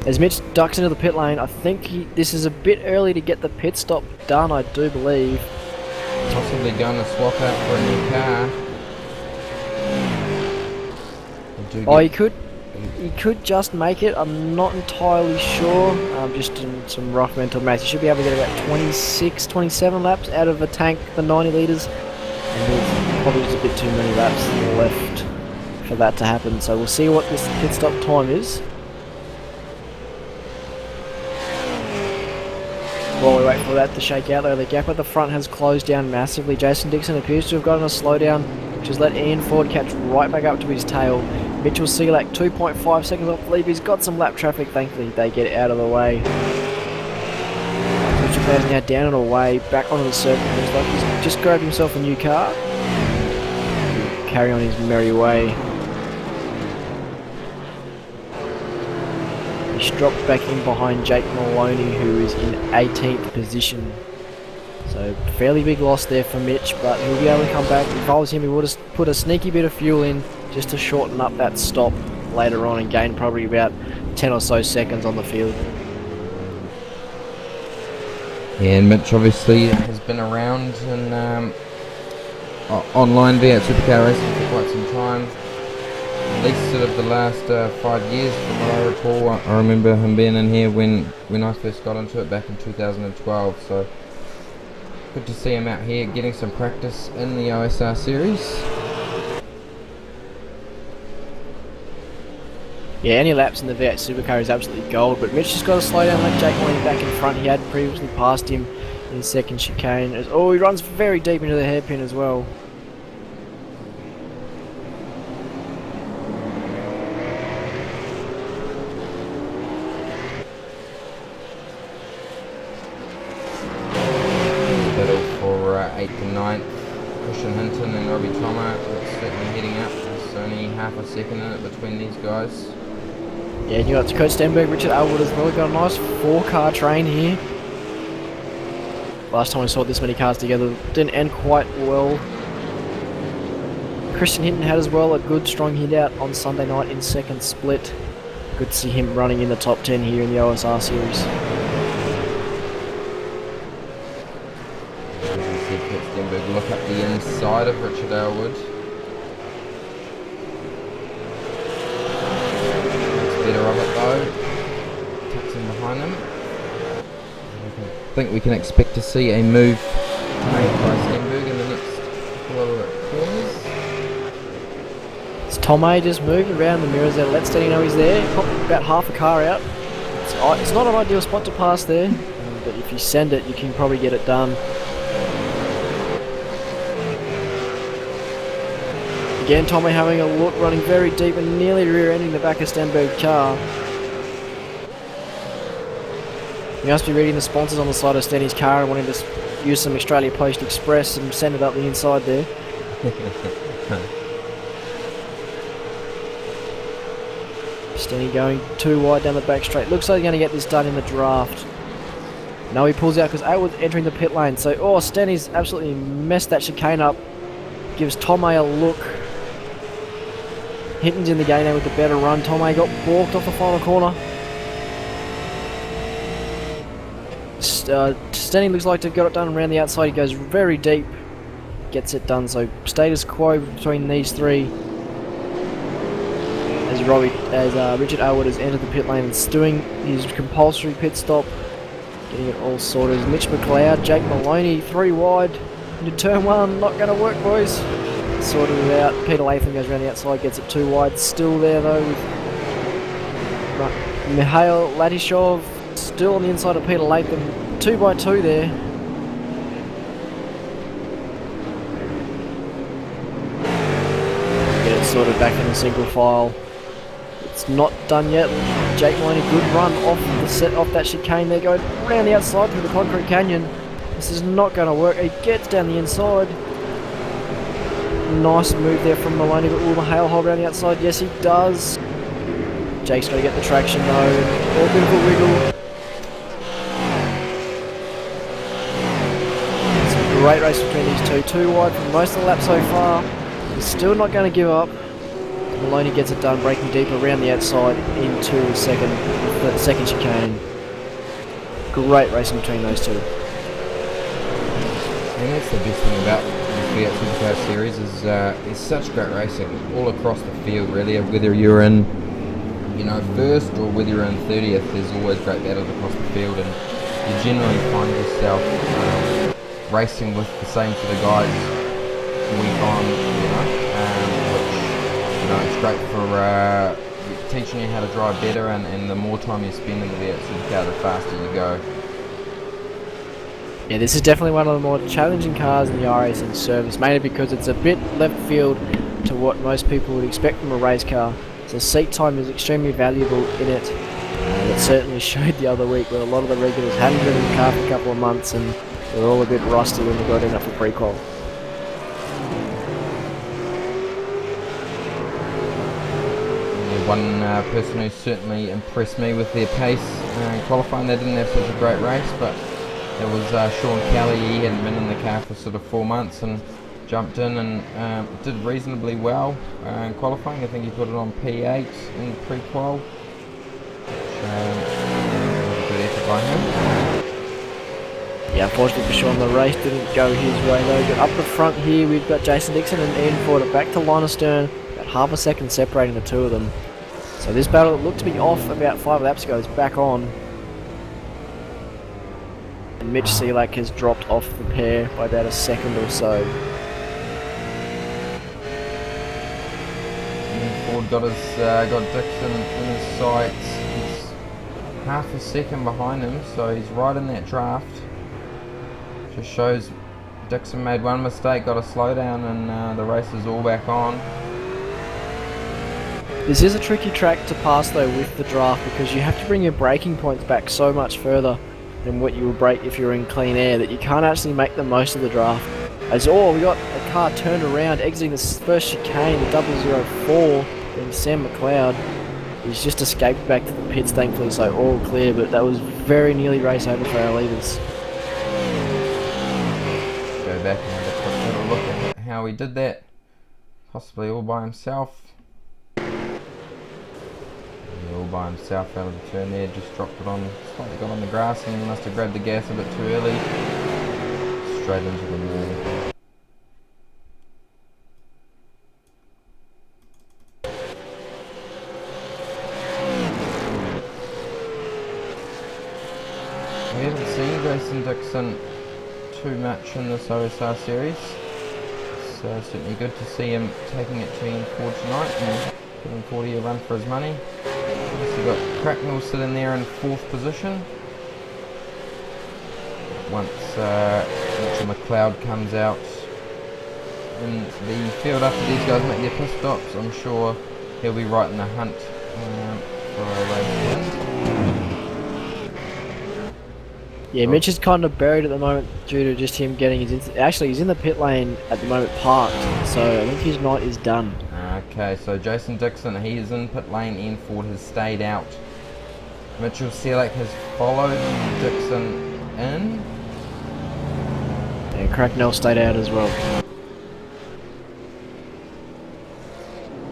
As Mitch ducks into the pit lane, I think this is a bit early to get the pit stop done, I do believe. Possibly going to swap out for a new car. Oh, he could He could just make it. I'm not entirely sure. Just in some rough mental maths, he should be able to get about 26, 27 laps out of a tank for 90 litres. And there's probably just a bit too many laps left for that to happen. So we'll see what this pit stop time is. While we wait for that to shake out though, the gap at the front has closed down massively. Jason Dixon appears to have gotten a slowdown, which has let Ian Ford catch right back up to his tail. Mitchell Selak 2.5 seconds off the lead. He's got some lap traffic, thankfully they get out of the way. Mitchell Cloud is now down and away, back onto the circuit. Looks like he's just grabbed himself a new car. He'll carry on his merry way. He's dropped back in behind Jake Maloney, who is in 18th position. So fairly big loss there for Mitch, but he'll be able to come back. If I was him, he would have put a sneaky bit of fuel in just to shorten up that stop later on and gain probably about 10 or so seconds on the field. Yeah, and Mitch obviously has been around and online V8 Supercar racing for quite some time. At least sort of the last 5 years from what I recall. I remember him being in here when I first got into it back in 2012, so good to see him out here getting some practice in the OSR series. Yeah, any laps in the V8 Supercar is absolutely gold, but Mitch just got to slow down, let Jake Maloney back in front. He had previously passed him in his second chicane. Oh, he runs very deep into the hairpin as well. Battle for 8th and 9th. Christian Hinton and Robbie Tomer. It's certainly heading up. There's only half a second in it between these guys. Yeah, and you got Kurt Stenberg, Richard Elwood as well. Got a nice 4-car train here. Last time we saw this many cars together, didn't end quite well. Christian Hinton had as well a good strong hit out on Sunday night in second split. Good to see him running in the top 10 here in the OSR series. You can see Kurt Stenberg look up the inside of Richard Elwood. Better of it though. Tucks in behind him. I think we can expect to see a move made by Stenberg in the next couple of corners. It's Tomei just moving around the mirrors there. Let Steady know he's there. Probably about half a car out. It's not an ideal spot to pass there, but if you send it, you can probably get it done. Again, Tomei having a look, running very deep and nearly rear-ending the back of Stenberg's car. He must be reading the sponsors on the side of Stenny's car and wanting to use some Australia Post Express and send it up the inside there. Stenny going too wide down the back straight. Looks like he's going to get this done in the draft. No, he pulls out because Atwood's entering the pit lane. So, Stenny's absolutely messed that chicane up. Gives Tomei a look. Hinton's in the game now with the better run. Tomei got balked off the final corner. Stenny looks like to have got it done around the outside. He goes very deep. Gets it done. So status quo between these three. As Richard Elwood has entered the pit lane and doing his compulsory pit stop. Getting it all sorted. Mitch McLeod, Jake Maloney, 3 wide. Into turn 1. Not going to work, boys. Sorted it out. Peter Latham goes around the outside, gets it 2 wide. Still there though with Mikhail Latishov still on the inside of Peter Latham. 2 by 2 there. Get it sorted back in a single file. It's not done yet. Jake Maloney, good run off that chicane there, going around the outside through the concrete canyon. This is not going to work. He gets down the inside. Nice move there from Maloney, but will Mahale hold around the outside? Yes, he does. Jake's got to get the traction though. A bit of a wiggle. It's a great race between these two. 2 wide for most of the lap so far. He's still not going to give up. Maloney gets it done, breaking deep around the outside into the second chicane. Great racing between those two. And that's the best thing about the V8 Supercar series is such great racing all across the field really, whether you're in you know, first or whether you're in 30th, there's always great battles across the field, and you generally find yourself racing with the same sort of guys week on, which, it's great for teaching you how to drive better, and the more time you spend in the V8 Supercar, the faster you go. Yeah, this is definitely one of the more challenging cars in the iRacing service, mainly because it's a bit left field to what most people would expect from a race car. So seat time is extremely valuable in it. It certainly showed the other week where a lot of the regulars hadn't driven the car for a couple of months and they were all a bit rusty when we got in it for pre-qual. One person who certainly impressed me with their pace in qualifying, they didn't have such a great race, but it was Sean Kelly. He hadn't been in the car for sort of 4 months and jumped in and did reasonably well in qualifying. I think he put it on P8 in pre-qual, which was a good effort by him. Yeah, unfortunately for Sean, the race didn't go his way though. But up the front here, we've got Jason Dixon and Ian Ford back to line astern, about half a second separating the two of them. So this battle that looked to be off about 5 laps ago is back on. And Mitch Selak has dropped off the pair by about a second or so. And Ford got Dixon in his sights. He's half a second behind him, so he's right in that draft. Just shows Dixon made one mistake, got a slowdown, and the race is all back on. This is a tricky track to pass though with the draft, because you have to bring your braking points back so much further than what you would brake if you're in clean air that you can't actually make the most of the draft. As we got a car turned around exiting this first chicane, the 004, being Sam McLeod. He's just escaped back to the pits thankfully, so all clear, but that was very nearly race over for our leaders. Go back and have a quick little look at how he did that, possibly all by himself. All by himself out of the turn there, just dropped it on, slightly got on the grass and must have grabbed the gas a bit too early, straight into the wall. We haven't seen Jason Dixon too much in this OSR series. It's certainly good to see him taking it to Ian Ford tonight and giving 40 a run for his money. We've got Cracknell sitting there in 4th position. Once Mitchell McLeod comes out in the field after these guys make their pit stops, I'm sure he'll be right in the hunt for a race win. Yeah, Mitch is kind of buried at the moment due to just him getting his... Actually, he's in the pit lane at the moment parked, so I think his night is done. Okay, so Jason Dixon, he is in pit lane, Ian Ford has stayed out. Mitchell Selak has followed Dixon in. And Cracknell stayed out as well.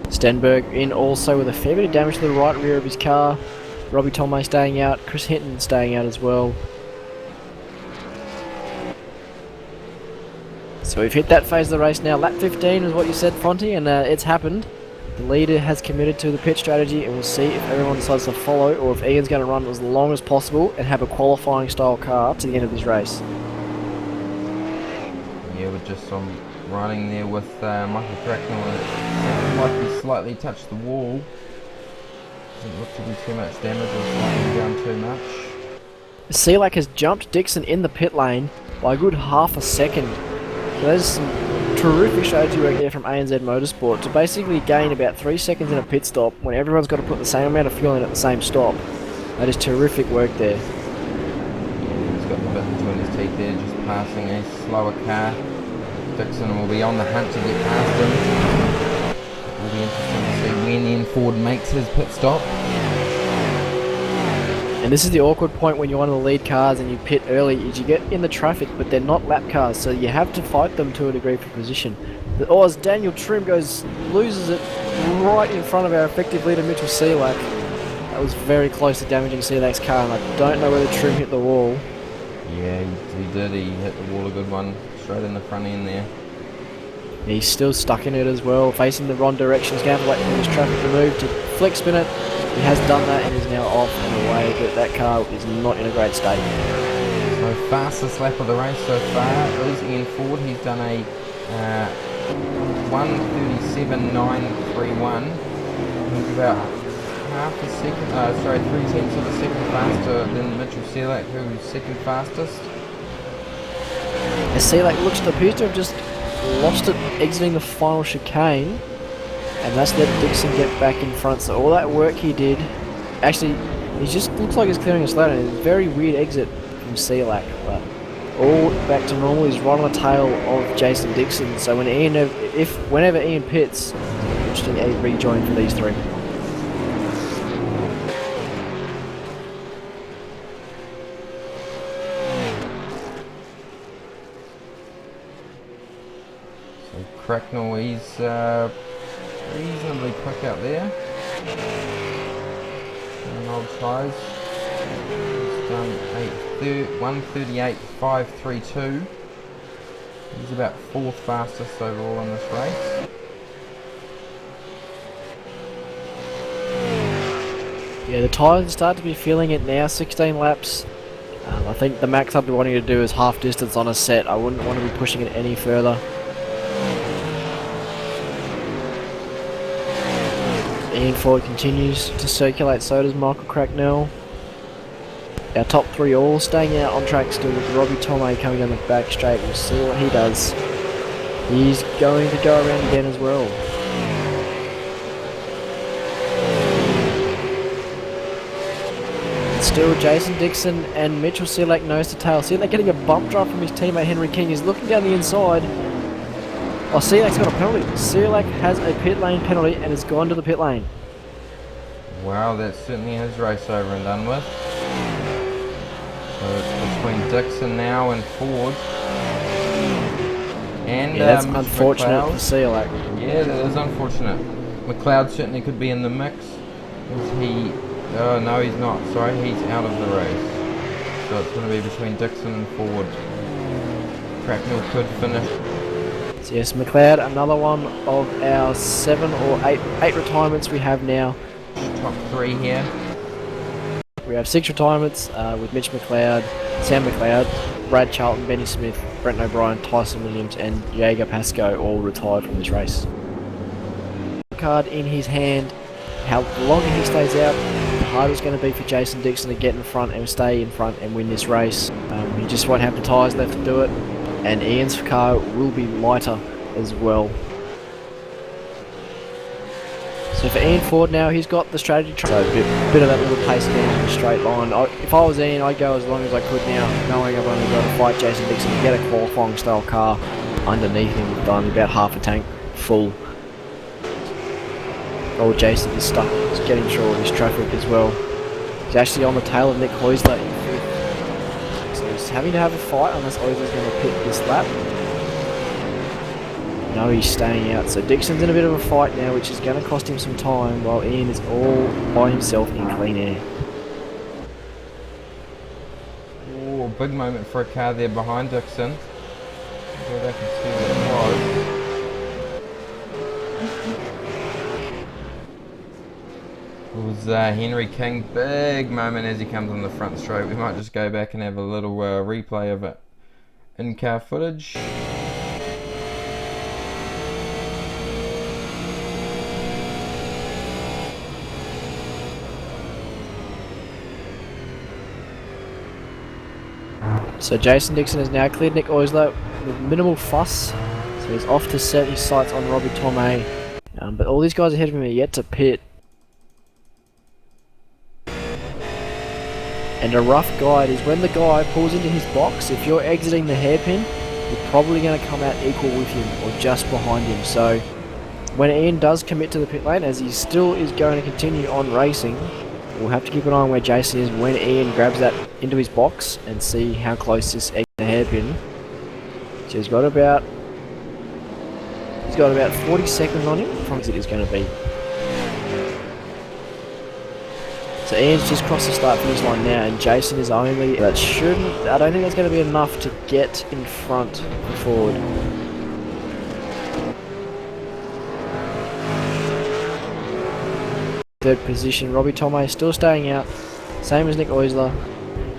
Stenberg in also with a fair bit of damage to the right rear of his car. Robbie Tomei staying out, Chris Hinton staying out as well. So we've hit that phase of the race now. Lap 15 is what you said, Fonty, and it's happened. The leader has committed to the pit strategy, and we'll see if everyone decides to follow or if Ian's going to run as long as possible and have a qualifying style car up to the end of this race. Yeah, we're just running there with Michael Cracknell. It might be slightly touched the wall. Doesn't look to be too much damage or slowing down too much. Selak has jumped Dixon in the pit lane by a good half a second. So there's some terrific strategy work there from ANZ Motorsport to basically gain about 3 seconds in a pit stop when everyone's got to put the same amount of fuel in at the same stop. That is terrific work there. He's got the bit between his teeth there, just passing a slower car. Dixon will be on the hunt to get past him. It will be interesting to see when Ian Ford makes his pit stop. And this is the awkward point when you're one of the lead cars and you pit early, is you get in the traffic, but they're not lap cars, so you have to fight them to a degree for position. As Daniel Trim loses it right in front of our effective leader Mitchell Selak. That was very close to damaging Selak's car, and I don't know whether Trim hit the wall. Yeah, he did. He hit the wall a good one, straight in the front end there. He's still stuck in it as well, facing the wrong direction. He's going to have to wait for this traffic to move to flex spin it. He has done that and is now off and away, but that car is not in a great state. So fastest lap of the race so far is Ian Ford. He's done a 1:37.931. He's about half a second, 3/10 of a second faster than Mitchell Selak, who's second fastest. As Selak appears to have just lost it exiting the final chicane, and that's let Dixon get back in front. So all that work he did, actually, he just looks like he's clearing a slate. It's a very weird exit from Selak, but all back to normal. He's right on the tail of Jason Dixon. So when whenever Ian pits, it's an interesting rejoin for these three. So Cracknell, he's reasonably quick out there. And old tries. He's done 1:38.532. He's about 4th fastest overall in this race. Yeah, the tyres start to be feeling it now. 16 laps. I think the max I'd be wanting to do is half distance on a set. I wouldn't want to be pushing it any further. Ian Ford continues to circulate, so does Michael Cracknell. Our top three all staying out on track still, with Robbie Tomei coming down the back straight. We'll see what he does. He's going to go around again as well. And still Jason Dixon and Mitchell Selak nose to tail. Selak getting a bump drive from his teammate Henry King. He's looking down the inside. Oh, Selak's got a penalty. Selak has a pit lane penalty and has gone to the pit lane. Wow, that's certainly his race over and done with. So it's between Dixon now and Ford. And yeah, that's unfortunate McLeod. for Selak. Yeah, that is unfortunate. McLeod certainly could be in the mix. Is he? Oh no, he's not. Sorry, he's out of the race. So it's going to be between Dixon and Ford. Cracknell could finish. So yes, McLeod, another one of our 7 or 8 retirements we have now. Top 3 here. We have 6 retirements with Mitch McLeod, Sam McLeod, Brad Charlton, Benny Smith, Brent O'Brien, Tyson Williams and Jaeger Pascoe all retired from this race. Card in his hand. How longer he stays out, the harder it's going to be for Jason Dixon to get in front and stay in front and win this race. He just won't have the tyres left to do it, and Ian's car will be lighter as well. So for Ian Ford now, he's got the strategy. So a bit of that little pace again in the straight line. If I was Ian, I'd go as long as I could now, knowing I've only got to fight Jason Dixon to get a qualifying style car underneath him with only about half a tank full. Oh, Jason is stuck. He's getting through all this traffic as well. He's actually on the tail of Nick Heusler in 5th. So he's having to have a fight unless Heusler's going to pit this lap. No, he's staying out. So Dixon's in a bit of a fight now, which is going to cost him some time, while Ian is all by himself in clean air. Oh, big moment for a car there behind Dixon. Go back and see what it was. It was Henry King. Big moment as he comes on the front straight. We might just go back and have a little replay of it. In-car footage. So Jason Dixon has now cleared Nick Heusler with minimal fuss. So he's off to set his sights on Robbie Tomei. But all these guys ahead of him are yet to pit. And a rough guide is when the guy pulls into his box. If you're exiting the hairpin, you're probably going to come out equal with him or just behind him. So when Ian does commit to the pit lane, as he still is going to continue on racing, we'll have to keep an eye on where Jason is when Ian grabs that into his box and see how close this exit the hairpin. So he's got about 40 seconds on him from it is going to be. So Ian's just crossed the start finish line now, and Jason is only. That shouldn't. I don't think that's going to be enough to get in front forward. third position. Robbie Tomei still staying out, same as Nick Oisler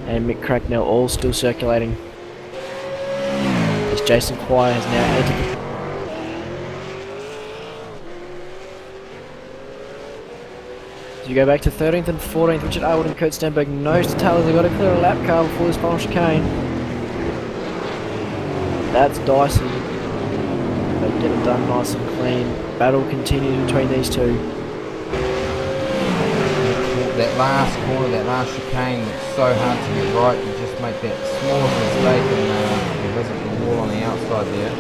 and Mick Cracknell, all still circulating. As Jason Quire has now entered the you go back to 13th and 14th. Richard Aylward and Kurt Stenberg nose to tail as they've got to clear a lap car before this final chicane. That's dicey. They get it done nice and clean. Battle continues between these two. That last corner, that last chicane, it's so hard to get right. You just make that smallest mistake and you visit the wall on the outside there.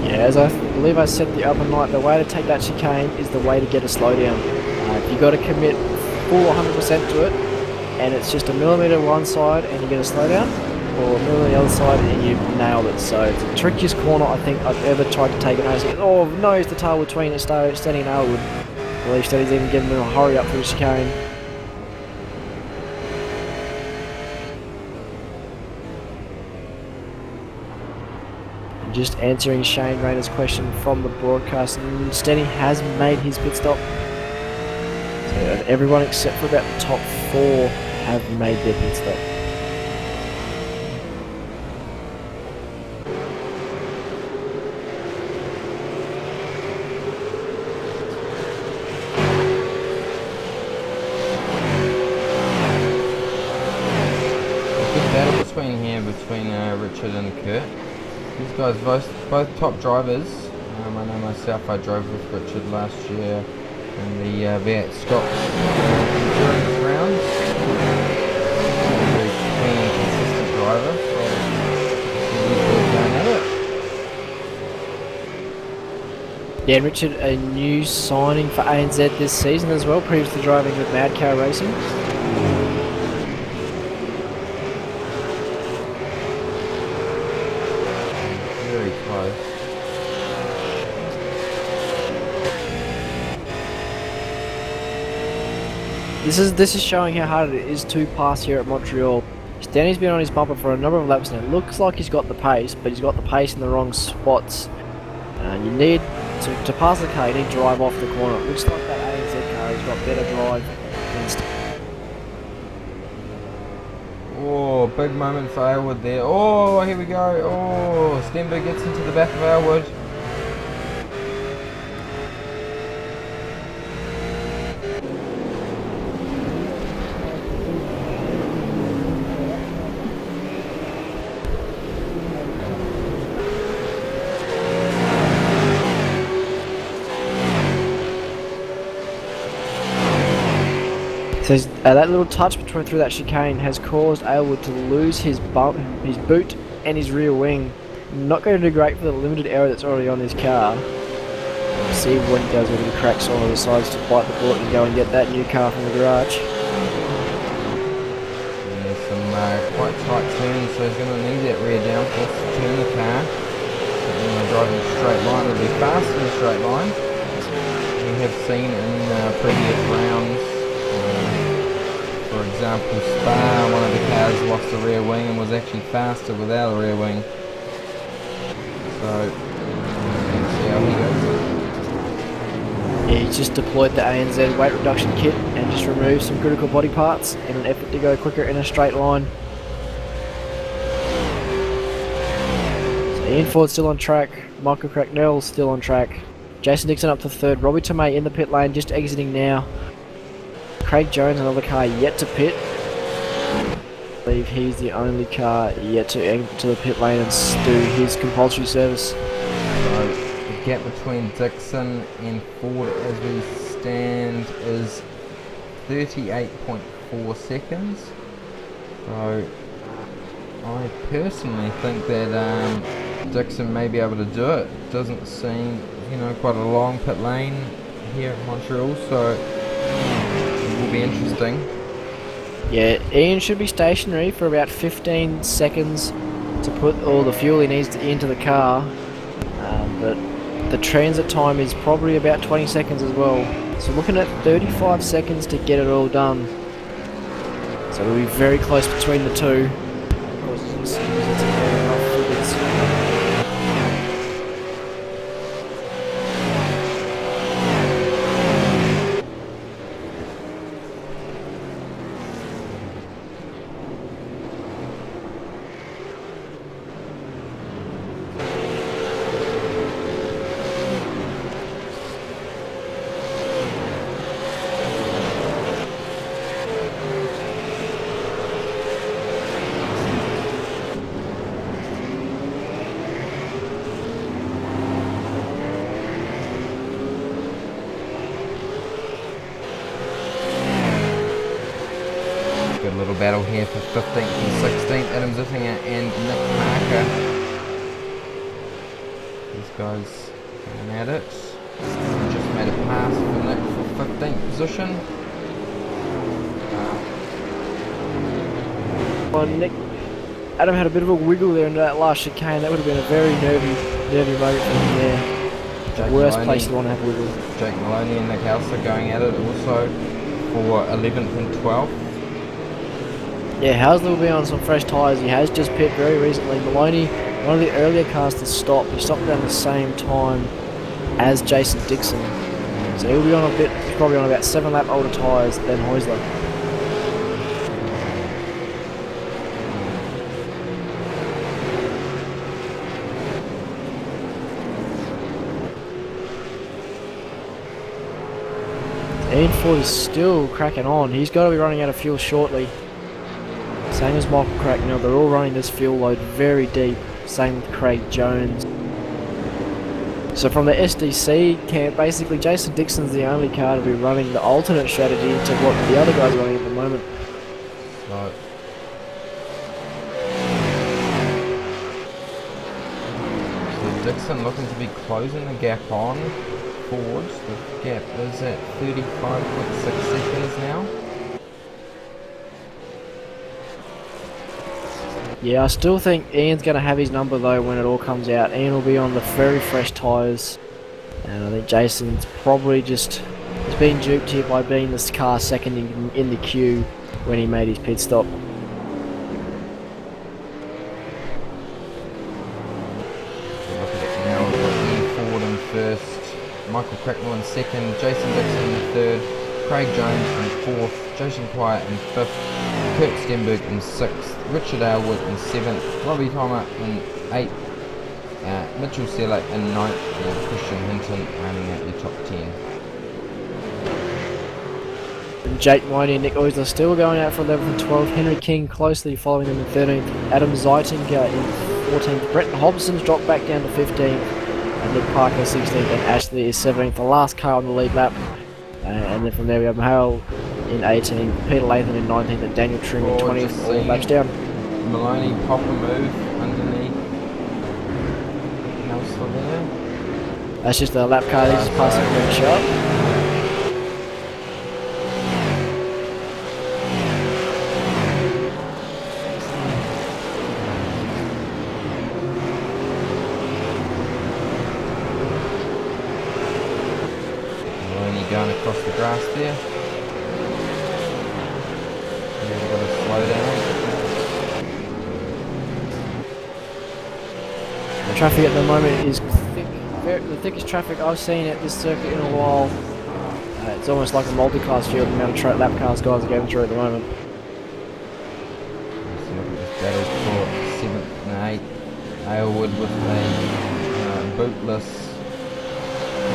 Yeah, as I believe I said the other night, the way to take that chicane is the way to get a slowdown. You've got to commit full 100% to it, and it's just a millimetre one side and you get a slowdown, or a millimetre the other side and you nailed it. So it's the trickiest corner I think I've ever tried to take an nose. Oh, nose to tail between it, Steady and Aylward. I believe Steady's even giving them a hurry up for the chicane. And just answering Shane Rayner's question from the broadcast, Steady has made his pit stop. So everyone except for about the top 4 have made their pit stop. Good battle between Richard and Kurt. These guys both top drivers. I know myself, I drove with Richard last year in the V8 Scott endurance rounds. Very clean, consistent driver. So he's going at it. Dan Richard, a new signing for ANZ this season as well, previously driving with Madcar Racing. Very close. This is showing how hard it is to pass here at Montreal. Stanley's been on his bumper for a number of laps now. It looks like he's got the pace, but he's got the pace in the wrong spots. You need to pass the car, you need to drive off the corner. It looks like that ANZ car has got better drive than Oh, big moment for Aylward there. Oh, here we go. Oh, Stenberg gets into the back of Aylward. So that little touch through that chicane has caused Aylward to lose his boot and his rear wing. Not going to do great for the limited error that's already on his car. We'll see what he does when he cracks on or decides to bite the bullet and go and get that new car from the garage. There's some quite tight turns, so he's going to need that rear downforce to turn the car. Driving a straight line, it'll be fast in a straight line. We have seen in previous rounds. For example, Spa, one of the cars lost the rear wing and was actually faster without a rear wing. So, let's see how he goes. Yeah, he's just deployed the ANZ weight reduction kit and just removed some critical body parts in an effort to go quicker in a straight line. So Ian Ford's still on track, Michael Cracknell's still on track. Jason Dixon up to third, Robbie Tomei in the pit lane, just exiting now. Craig Jones, another car yet to pit. I believe he's the only car yet to enter the pit lane and do his compulsory service. So, the gap between Dixon and Ford as we stand is 38.4 seconds. So, I personally think that Dixon may be able to do it. Doesn't seem, quite a long pit lane here at Montreal, so it will be interesting. Yeah, Ian should be stationary for about 15 seconds to put all the fuel he needs into the car, but the transit time is probably about 20 seconds as well. So looking at 35 seconds to get it all done. So we'll be very close between the two. Of course, it's enough figures. battle here for 15th and 16th. Adam Zittinger and Nick Marker. These guys going at it. Just made a pass for Nick for 15th position. Nick, Adam had a bit of a wiggle there in that last chicane. That would have been a very nervy moment for him there. Jake Worst Maloney, place to want to have a wiggle. Jake Maloney and Nick Halster going at it also for 11th and 12th. Yeah, Housley will be on some fresh tyres. He has just pit very recently. Maloney, one of the earlier cars to stop. He stopped around the same time as Jason Dixon. So he'll be on he's probably on about 7 lap older tyres than Häusler. Ian Ford is still cracking on. He's got to be running out of fuel shortly. Same as Michael Cracknell. They're all running this fuel load very deep. Same with Craig Jones. So from the SDC camp, basically Jason Dixon's the only car to be running the alternate strategy to what the other guys are running at the moment. So, Dixon looking to be closing the gap on Fords. The gap is at 35.6 seconds now. Yeah, I still think Ian's going to have his number though when it all comes out. Ian will be on the very fresh tyres. And I think Jason's probably just... he's been duped here by being this car second in the queue when he made his pit stop. Now we've got Ian Ford in first, Michael Cracknell in second, Jason Dixon in third, Craig Jones in fourth, Jason Quiet in fifth, Kurt Stenberg in sixth, Richard Aylward in seventh, Robbie Thomas in eighth, Mitchell Selleck in ninth, and Christian Hinton rounding out the top 10. And Jake Mooney and Nick Häusler still going out for 11th and 12th. Henry King closely following them in 13th. Adam Zeitinger in 14th. Brenton Hobson's dropped back down to 15th. And Nick Parker 16th. And Ashley is 17th. The last car on the lead lap. And then from there we have Mahale in 18th. Peter Lathan in 19th. And Daniel Trim in 20th. All laps down. Maloney pop a move underneath Halster there. That's just the lap car. He's just passing very sharp. Going across the grass there. We've got to slow down. The traffic at the moment is thick, the thickest traffic I've seen at this circuit in a while. It's almost like a multi-class field, the amount of lap cars guys are going through at the moment. So look at this battle for 7th and 8th. Aylward with a bootless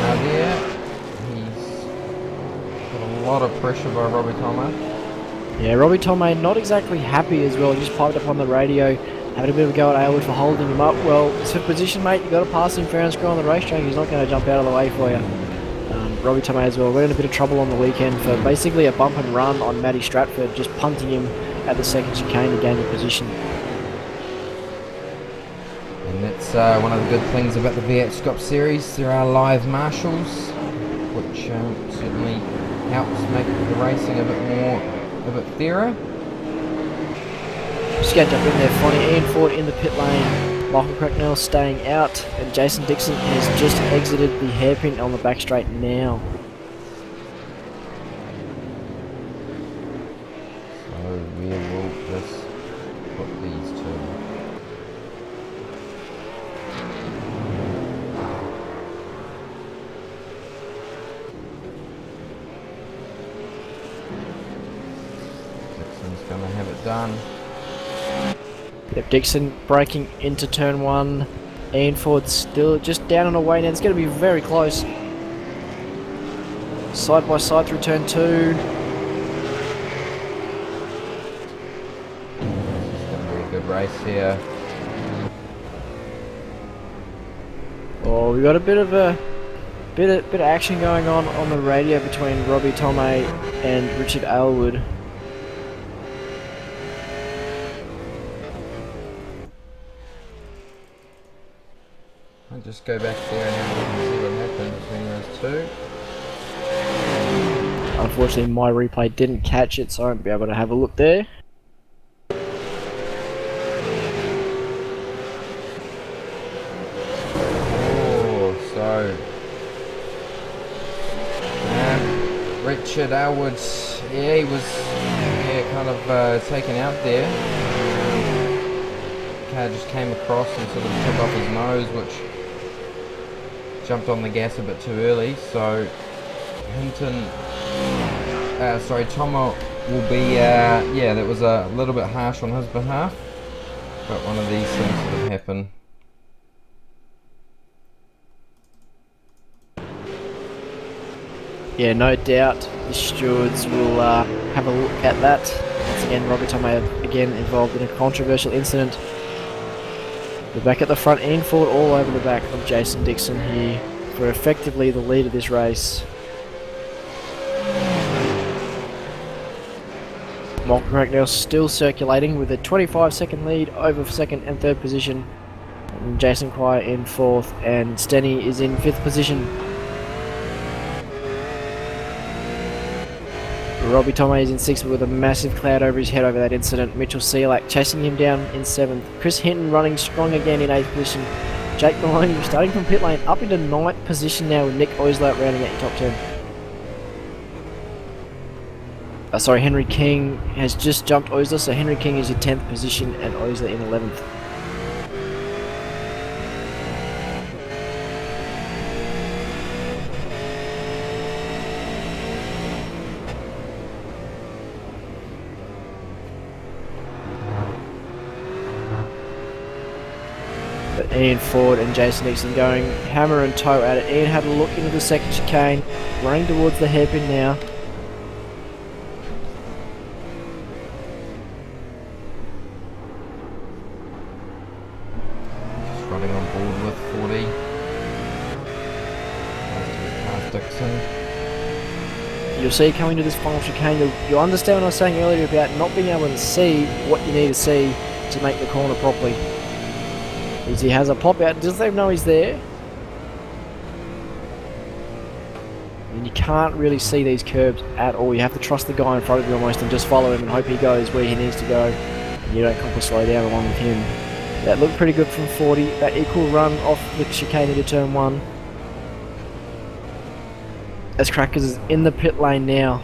car there. A lot of pressure by Robbie Tomei. Yeah, Robbie Tomei not exactly happy as well. He just piped up on the radio, having a bit of a go at Aylward for holding him up. Well, it's for position, mate. You've got to pass him fair and square on the racetrack. He's not going to jump out of the way for you. Robbie Tomei as well. We're in a bit of trouble on the weekend for basically a bump and run on Matty Stratford, just punting him at the second chicane to gain the position. And that's one of the good things about the V8 Scop series. There are live marshals, which certainly helps make the racing a bit fairer. Just going to jump in there, finding Ian Ford in the pit lane, Michael Cracknell staying out, and Jason Dixon has just exited the hairpin on the back straight now. So where will this put these two? Gonna have it done. Yep, Dixon braking into turn 1. Ian Ford still just down and away now. It's going to be very close. Side by side through turn 2. This is gonna be a good race here. Oh, we got a bit of action going on the radio between Robbie Tomei and Richard Aylward. I'll just go back there and have a look and see what happened between those two. Unfortunately, my replay didn't catch it, so I won't be able to have a look there. Oh, so Richard Elwood's, yeah, he was kind of taken out there. Car just came across and sort of took off his nose, which jumped on the gas a bit too early. So Tomo will be, yeah, that was a little bit harsh on his behalf, but one of these things sort of happen. Yeah, no doubt the stewards will have a look at that. Once again, Robbie Tomei again involved in a controversial incident. We're back at the front, Ian Ford all over the back of Jason Dixon here for effectively the lead of this race. Michael Cracknell still circulating with a 25-second lead over second and third position. And Jason Quire in fourth, and Stenny is in fifth position. Robbie Tomei is in sixth with a massive cloud over his head over that incident. Mitchell Selak chasing him down in seventh. Chris Hinton running strong again in eighth position. Jake Maloney starting from pit lane up into ninth position now with Nick Oisler rounding out your top 10. Henry King has just jumped Oisler, so Henry King is in 10th position and Oisler in 11th. But Ian Ford and Jason Dixon going hammer and toe at it. Ian had a look into the second chicane, running towards the hairpin now. Just running on board with 40. Past Dixon. You'll see coming to this final chicane, you'll understand what I was saying earlier about not being able to see what you need to see to make the corner properly. He has a pop out, doesn't even know he's there. And you can't really see these curbs at all. You have to trust the guy in front of you almost and just follow him and hope he goes where he needs to go. And you don't completely slow down along with him. That looked pretty good from 40. That equal run off the chicane into turn 1. As Crackers is in the pit lane now.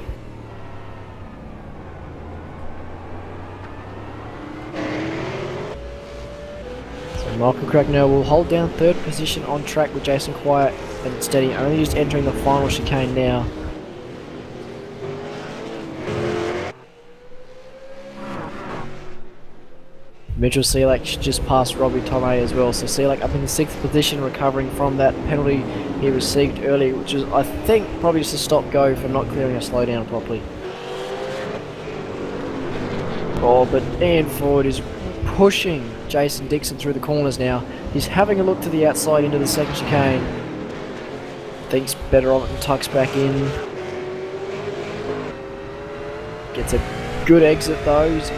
Michael Cracknell will hold down third position on track with Jason Quire and Steady, only just entering the final chicane now. Mitchell Selak just passed Robbie Tomei as well, so Selak up in the 6th position, recovering from that penalty he received earlier, which is, I think, probably just a stop-go for not clearing a slowdown properly. Oh, but Ian Ford is pushing Jason Dixon through the corners now. He's having a look to the outside into the second chicane. Thinks better of it and tucks back in. Gets a good exit though. He's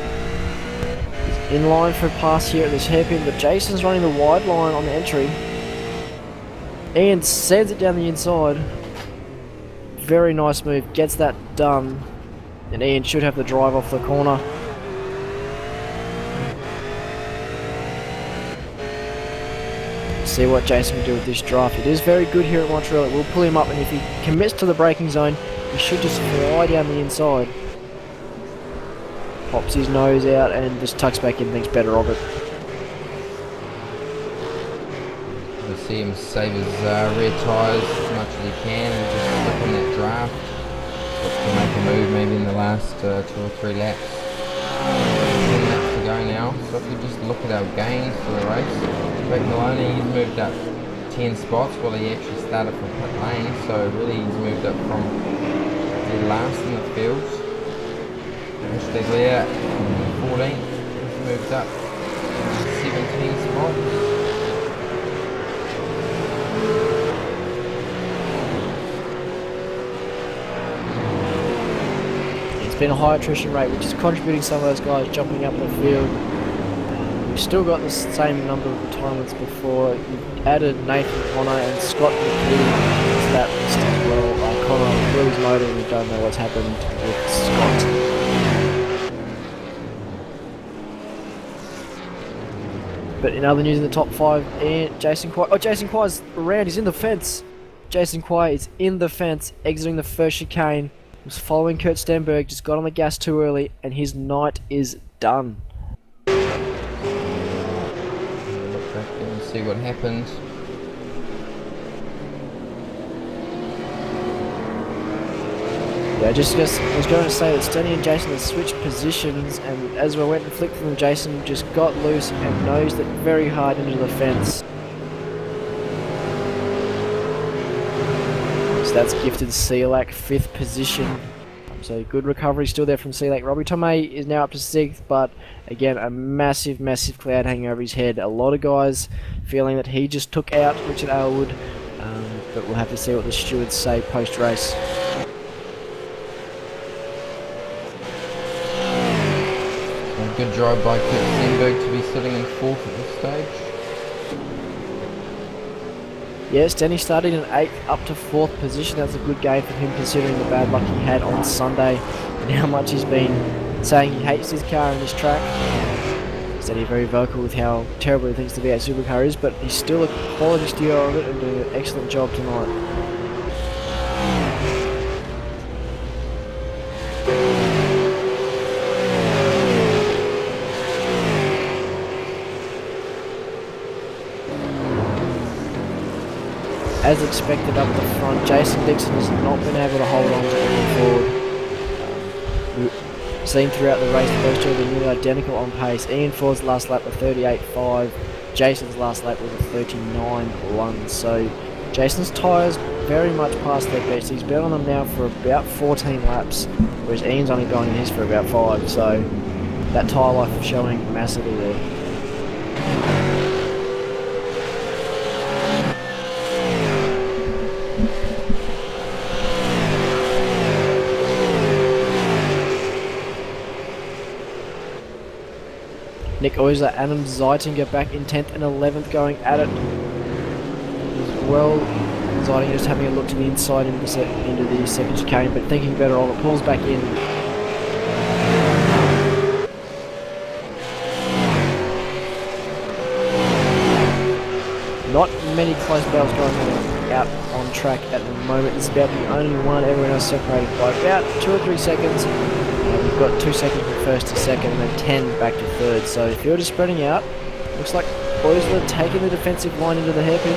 in line for a pass here at this hairpin, but Jason's running the wide line on the entry. Ian sends it down the inside. Very nice move, gets that done. And Ian should have the drive off the corner. See what Jason can do with this draft. It is very good here at Montreal. It will pull him up, and if he commits to the braking zone, he should just fly down the inside. Pops his nose out and just tucks back in, thinks better of it. We'll see him save his rear tyres as much as he can and just slip in that draft. Look to make a move maybe in the last 2 or 3 laps. 10 laps to go now. So if we just look at our gains for the race, Jake Maloney, he's moved up 10 spots while he actually started from pit lane, so really he's moved up from the last in the field. Staglier, 14th, he's moved up 17 spots. It's been a high attrition rate, which is contributing some of those guys jumping up the field. We've still got the same number of retirements before. You've added Nathan Connor and Scott McKee to that list as well. Connor blew his motor and we don't know what's happened with Scott. But in other news in the top 5, and Jason Quay. Oh, Jason Quay's around. He's in the fence. Jason Quay is in the fence, exiting the first chicane. Was following Kurt Stenberg, just got on the gas too early, and his night is done. Look back and see what happened. Yeah, I was going to say that Stenny and Jason had switched positions, and as we went and flicked them, Jason just got loose and nosed it very hard into the fence. So that's gifted Sealac 5th position. So good recovery still there from Sealac. Robbie Tomei is now up to 6th, but again, a massive cloud hanging over his head. A lot of guys feeling that he just took out Richard Aylwood, but we'll have to see what the stewards say post-race. A good drive by Kurt Stenberg to be sitting in 4th at this stage. Yes, Denny started in 8th up to 4th position. That's a good game for him considering the bad luck he had on Sunday and how much he's been saying he hates his car and this track. He's very vocal with how terrible he thinks the V8 Supercar is, but he's still a quality steer of it and doing an excellent job tonight. As expected up the front, Jason Dixon has not been able to hold on to Ian Ford. We've seen throughout the race, those two are nearly identical on pace. Ian Ford's last lap was 38.5, Jason's last lap was a 39.1. So Jason's tyres very much past their best. He's been on them now for about 14 laps, whereas Ian's only gone in his for about 5. So that tyre life is showing massively there. Nick Oisler, Adam Zeitinger back in 10th and 11th going at it as well. Zeitinger just having a look to the inside into the second chicane, but thinking better of it, pulls back in. Not many close battles going on out on track at the moment. It's about the only one. Everyone else separated by about 2 or 3 seconds. We've got 2 seconds from first to second and then 10 back to third. So if you're just spreading out, looks like Oisler taking the defensive line into the hairpin.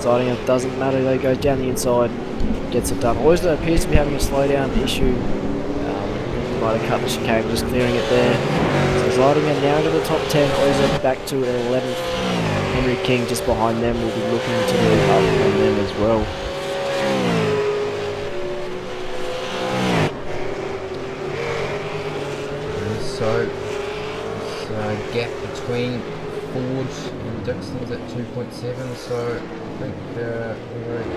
Zeitinger doesn't matter though, goes down the inside, gets it done. Oisler appears to be having a slowdown issue. He might have cut the chicane, just clearing it there. So Zeitinger now into the top 10, Oisler back to 11th. Henry King just behind them will be looking to move up on them as well. So this gap between Ford and Dixon's at 2.7, so I think the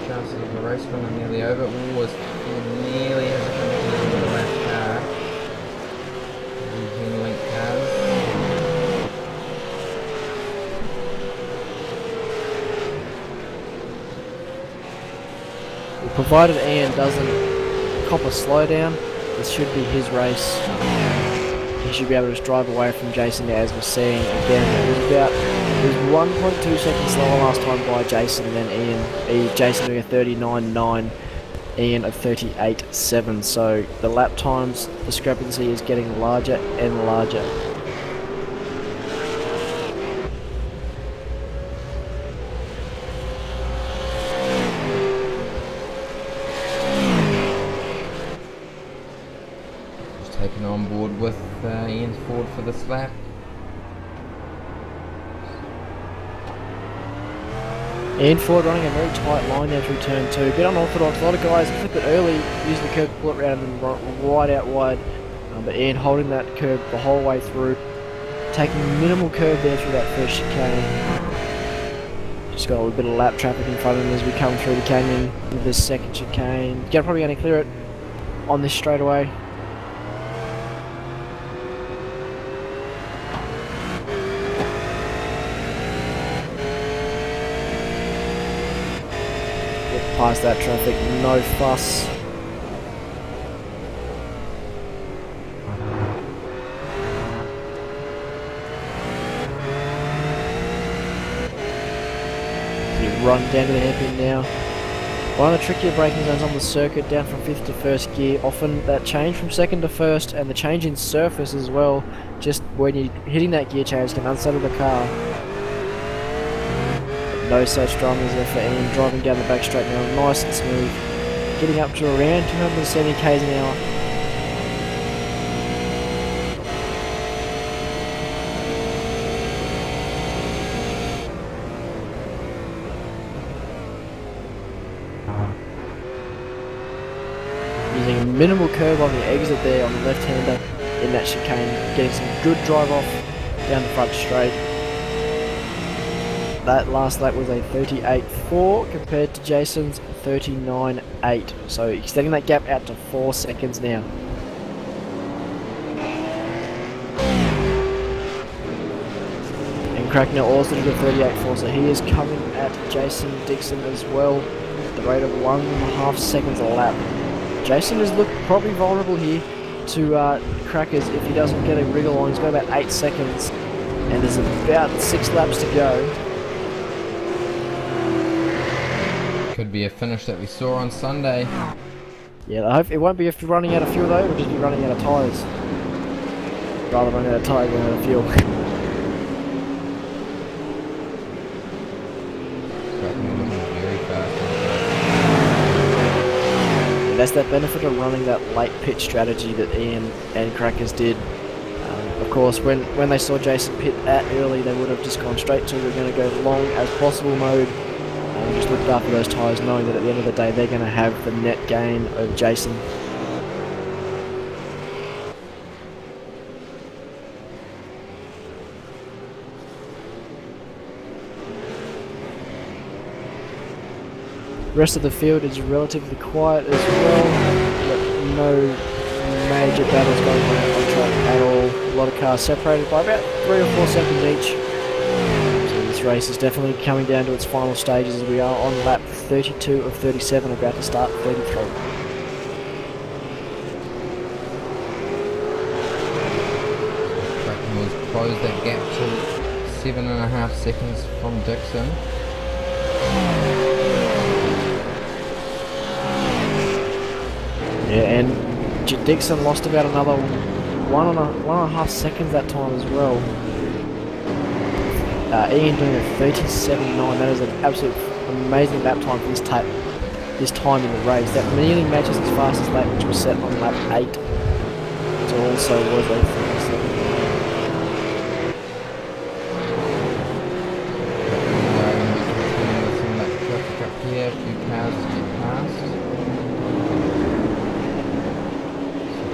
chances of the race one are nearly over. Was nearly has a little bit of that car. The link cars. Provided Ian doesn't cop a slowdown, this should be his race. He should be able to just drive away from Jason as we're seeing again. It was 1.2 seconds slower last time by Jason than Ian. Jason doing a 39.9, Ian a 38.7. So the lap times discrepancy is getting larger and larger. Taken on board with Ian Ford for this lap. Ian Ford running a very tight line there through turn 2. A bit unorthodox. A lot of guys clip it early, use the curb, pull it around and run right out wide. But Ian holding that curb the whole way through. Taking minimal curb there through that first chicane. Just got a little bit of lap traffic in front of him as we come through the canyon with the second chicane. Probably going to clear it on this straightaway. past that traffic, no fuss. You run down to the hairpin now. One of the trickier braking zones on the circuit, down from 5th to 1st gear. Often that change from 2nd to 1st and the change in surface as well, just when you're hitting that gear change, can unsettle the car. But no such dramas there for Ian, driving down the back straight now, nice and smooth. Getting up to around 270 k's an hour. Using a minimal curve on the exit there on the left-hander in that chicane, getting some good drive off down the front straight. That last lap was a 38.4 compared to Jason's 39.8, so extending that gap out to 4 seconds now. And Cracknell also did a 38.4, so he is coming at Jason Dixon as well at the rate of 1.5 seconds a lap. Jason has looked probably vulnerable here to Crackers if he doesn't get a wriggle on. He's got about 8 seconds and there's about 6 laps to go. Could be a finish that we saw on Sunday. Yeah, I hope it won't be if you're running out of fuel though, it'll just be running out of tyres. Rather running out of tyres than out of fuel. Very fast. That's that benefit of running that late pit strategy that Ian and Crackers did. Of course, when they saw Jason pit that early, they would have just gone straight to we're going to go long as possible mode. And just looked after those tyres, knowing that at the end of the day, they're going to have the net gain over Jason. The rest of the field is relatively quiet as well, but no major battles going on track at all. A lot of cars separated by about 3 or 4 seconds each. So this race is definitely coming down to its final stages as we are on lap 32 of 37, about to start 33. Cracknell's closed that gap to 7.5 seconds from Dixon. Yeah, and Dixon lost about another 1.5 seconds that time as well. Ian doing a 37.9. That is an absolute amazing lap time for this time in the race. That nearly matches his fastest lap, which was set on lap 8. So also was a 37.9. Here, a few cars to get past.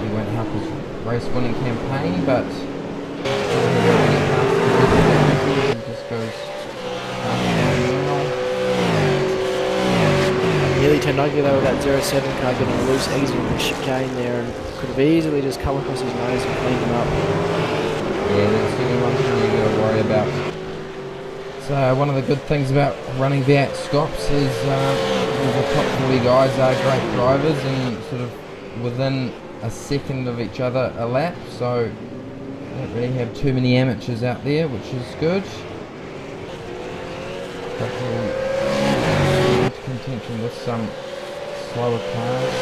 He won't help his race winning campaign, but he just goes Nearly turned ugly though with that 07 car getting loose, exiting the chicane there, and could have easily just come across his nose and cleaned him up. Yeah, that's the only one thing you got to worry about. So one of the good things about running V8 Scops is the top 40 guys are great drivers and sort of within a second of each other a lap, so don't really have too many amateurs out there, which is good. But we'll contention with some slower cars.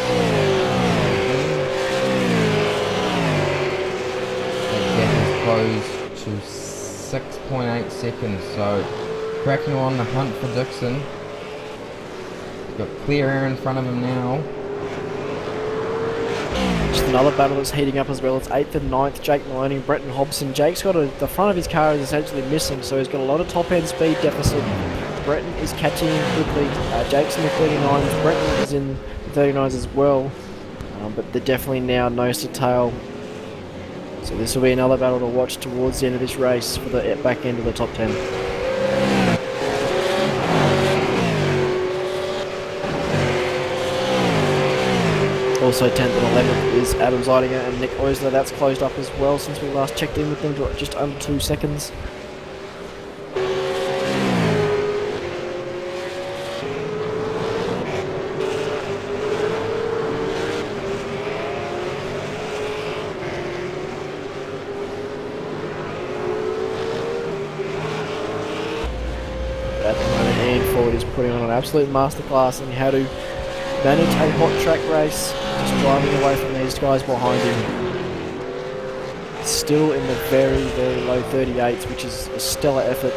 That gap is closed to 6.8 seconds, so Cracknell on the hunt for Dixon. He's got clear air in front of him now. Just another battle that's heating up as well. It's 8th and 9th, Jake Maloney and Bretton Hobson. Jake's got the front of his car is essentially missing, so he's got a lot of top end speed deficit. Bretton is catching him quickly. Jake's in the 39s, Bretton is in the 39s as well, but they're definitely now nose to tail. So this will be another battle to watch towards the end of this race for the back end of the top 10. Also 10th and 11th is Adam Zeidinger and Nick Oisler. That's closed up as well since we last checked in with them to just under 2 seconds. forward is putting on an absolute masterclass in how to manage a hot track race, just driving away from these guys behind him. Still in the very, very low 38s, which is a stellar effort.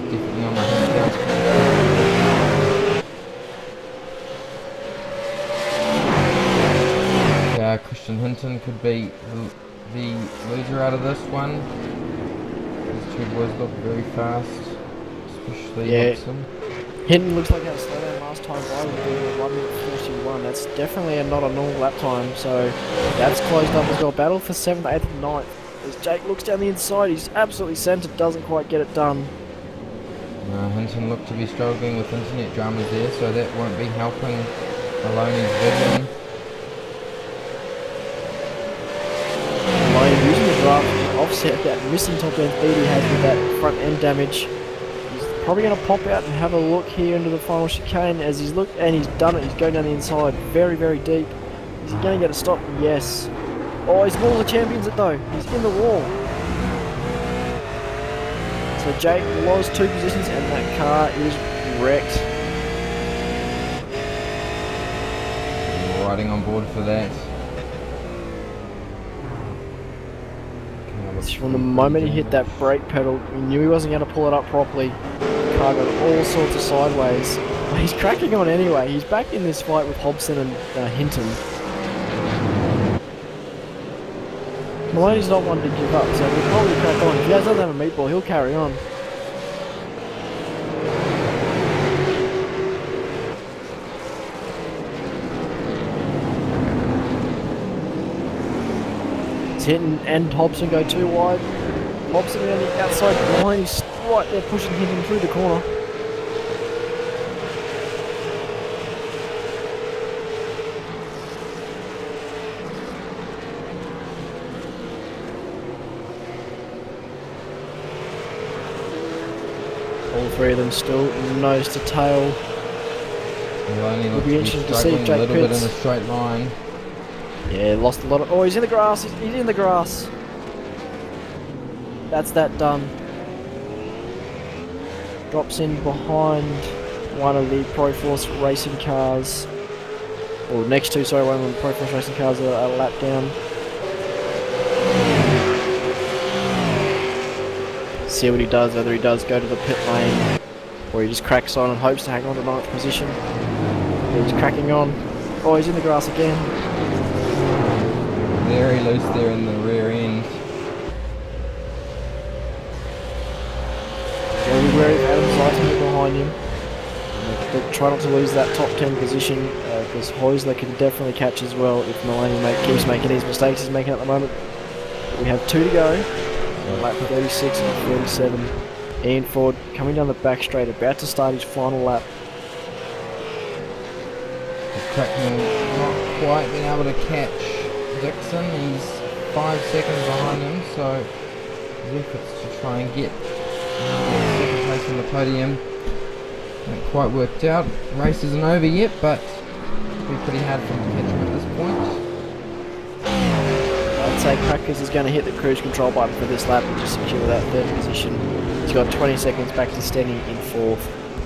Definitely on my hands. Christian Hinton could be the loser out of this one. These two boys look very fast, especially Hobson. Hinton looks like he had a slowdown last time by with doing a 1 minute 41. That's definitely not a normal lap time, so that's closed up as well. Battle for 7th, 8th and 9th. As Jake looks down the inside, he's absolutely centred, doesn't quite get it done. Hinton looked to be struggling with internet dramas there, so that won't be helping Maloney's vision. Maloney using the draft to offset that missing top end speed he has with that front end damage. He's probably going to pop out and have a look here into the final chicane as he's looked, and he's done it. He's going down the inside very, very deep. Is he going to get a stop? Yes. Oh, he's Wall of Champions it though. He's in the wall. So Jake lost 2 positions and that car is wrecked. Riding on board for that. From the moment he hit that brake pedal, he knew he wasn't going to pull it up properly. The car got all sorts of sideways. But he's cracking on anyway. He's back in this fight with Hobson and Hinton. Maloney's not one to give up, so he'll probably crack on. If he doesn't have a meatball, he'll carry on. Hinton and Hobson go too wide. Hobson around the outside, Maloney's right there pushing Hinton through the corner. All 3 of them still nose to tail. Maloney It'll be interesting to see if Jake a little bit pits. in a straight line. Yeah, lost a lot of... Oh, he's in the grass. He's in the grass. That's that done. Drops in behind one of the Pro Force racing cars. Or next to, sorry, one of the Pro Force racing cars are a lap down. See what he does, whether he does go to the pit lane or he just cracks on and hopes to hang on to 9th position. He's cracking on. Oh, he's in the grass again. Very loose there in the rear end. Very wary of Adam's lighting behind him. But try not to lose that top 10 position because Heusler can definitely catch as well if Maloney keeps making these mistakes he's making at the moment. But we have 2 to go. Lap 36 and 37. Ian Ford coming down the back straight, about to start his final lap. Cracknell not quite been able to catch Dixon. He's 5 seconds behind him, so his efforts to try and get second place on the podium haven't quite worked out. Race isn't over yet, but it'll be pretty hard for him to catch him at this point. I'd say Crackers is going to hit the cruise control button for this lap and just secure that 3rd position. He's got 20 seconds back to steady in 4th,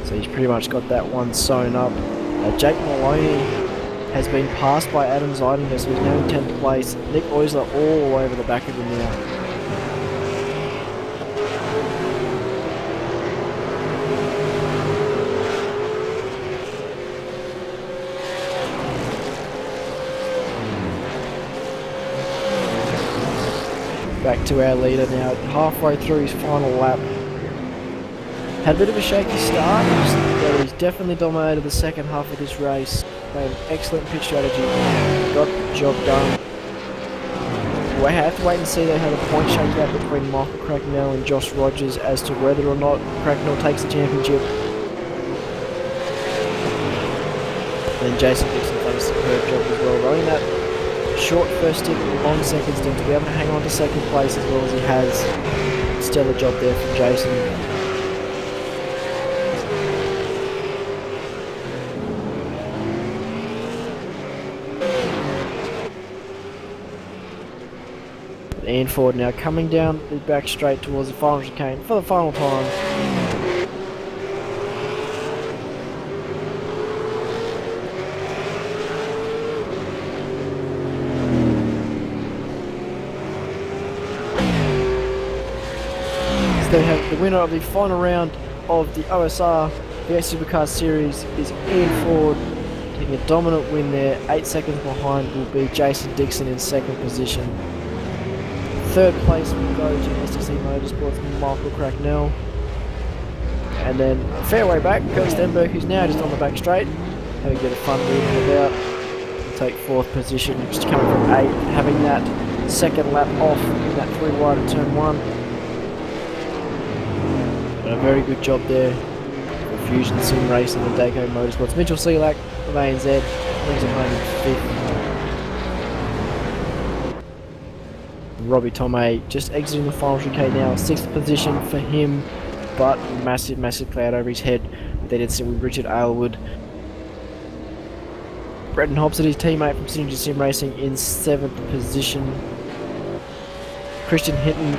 so he's pretty much got that one sewn up. Jake Maloney has been passed by Adam Zeidinger, so he's now in 10th place. Nick Heusler all over the back of him now. Back to our leader now, halfway through his final lap. Had a bit of a shaky start, but he's definitely dominated the second half of this race. Made an excellent pit strategy, got the job done. We'll have to wait and see though how the point shakes out between Michael Cracknell and Josh Rogers as to whether or not Cracknell takes the championship. And then Jason Dixon does a superb job as well, running that short first stint and long second stint to be able to hang on to second place as well as he has. It's stellar job there from Jason. Ian Ford now coming down the back straight towards the final chicane for the final time. So we have the winner of the final round of the OSR V8 Supercar Series is Ian Ford, taking a dominant win there. 8 seconds behind will be Jason Dixon in second position. Third place will go to STC Motorsports' Michael Cracknell. And then a fair way back, Kurt Stenberg, who's now just on the back straight, having a bit of fun moving about. Take fourth position, just coming from 8, having that second lap off in that 3 wide at turn 1. But a very good job there for Fusion Sim Racing and Daco Motorsports. Mitchell Selak of ANZ brings it home in 5th. Robbie Tomei just exiting the final chicane now, 6th position for him, but massive cloud over his head. They did see with Richard Aylward. Brendan Hobson, his teammate from Synergy Sim Racing, in 7th position. Christian Hinton in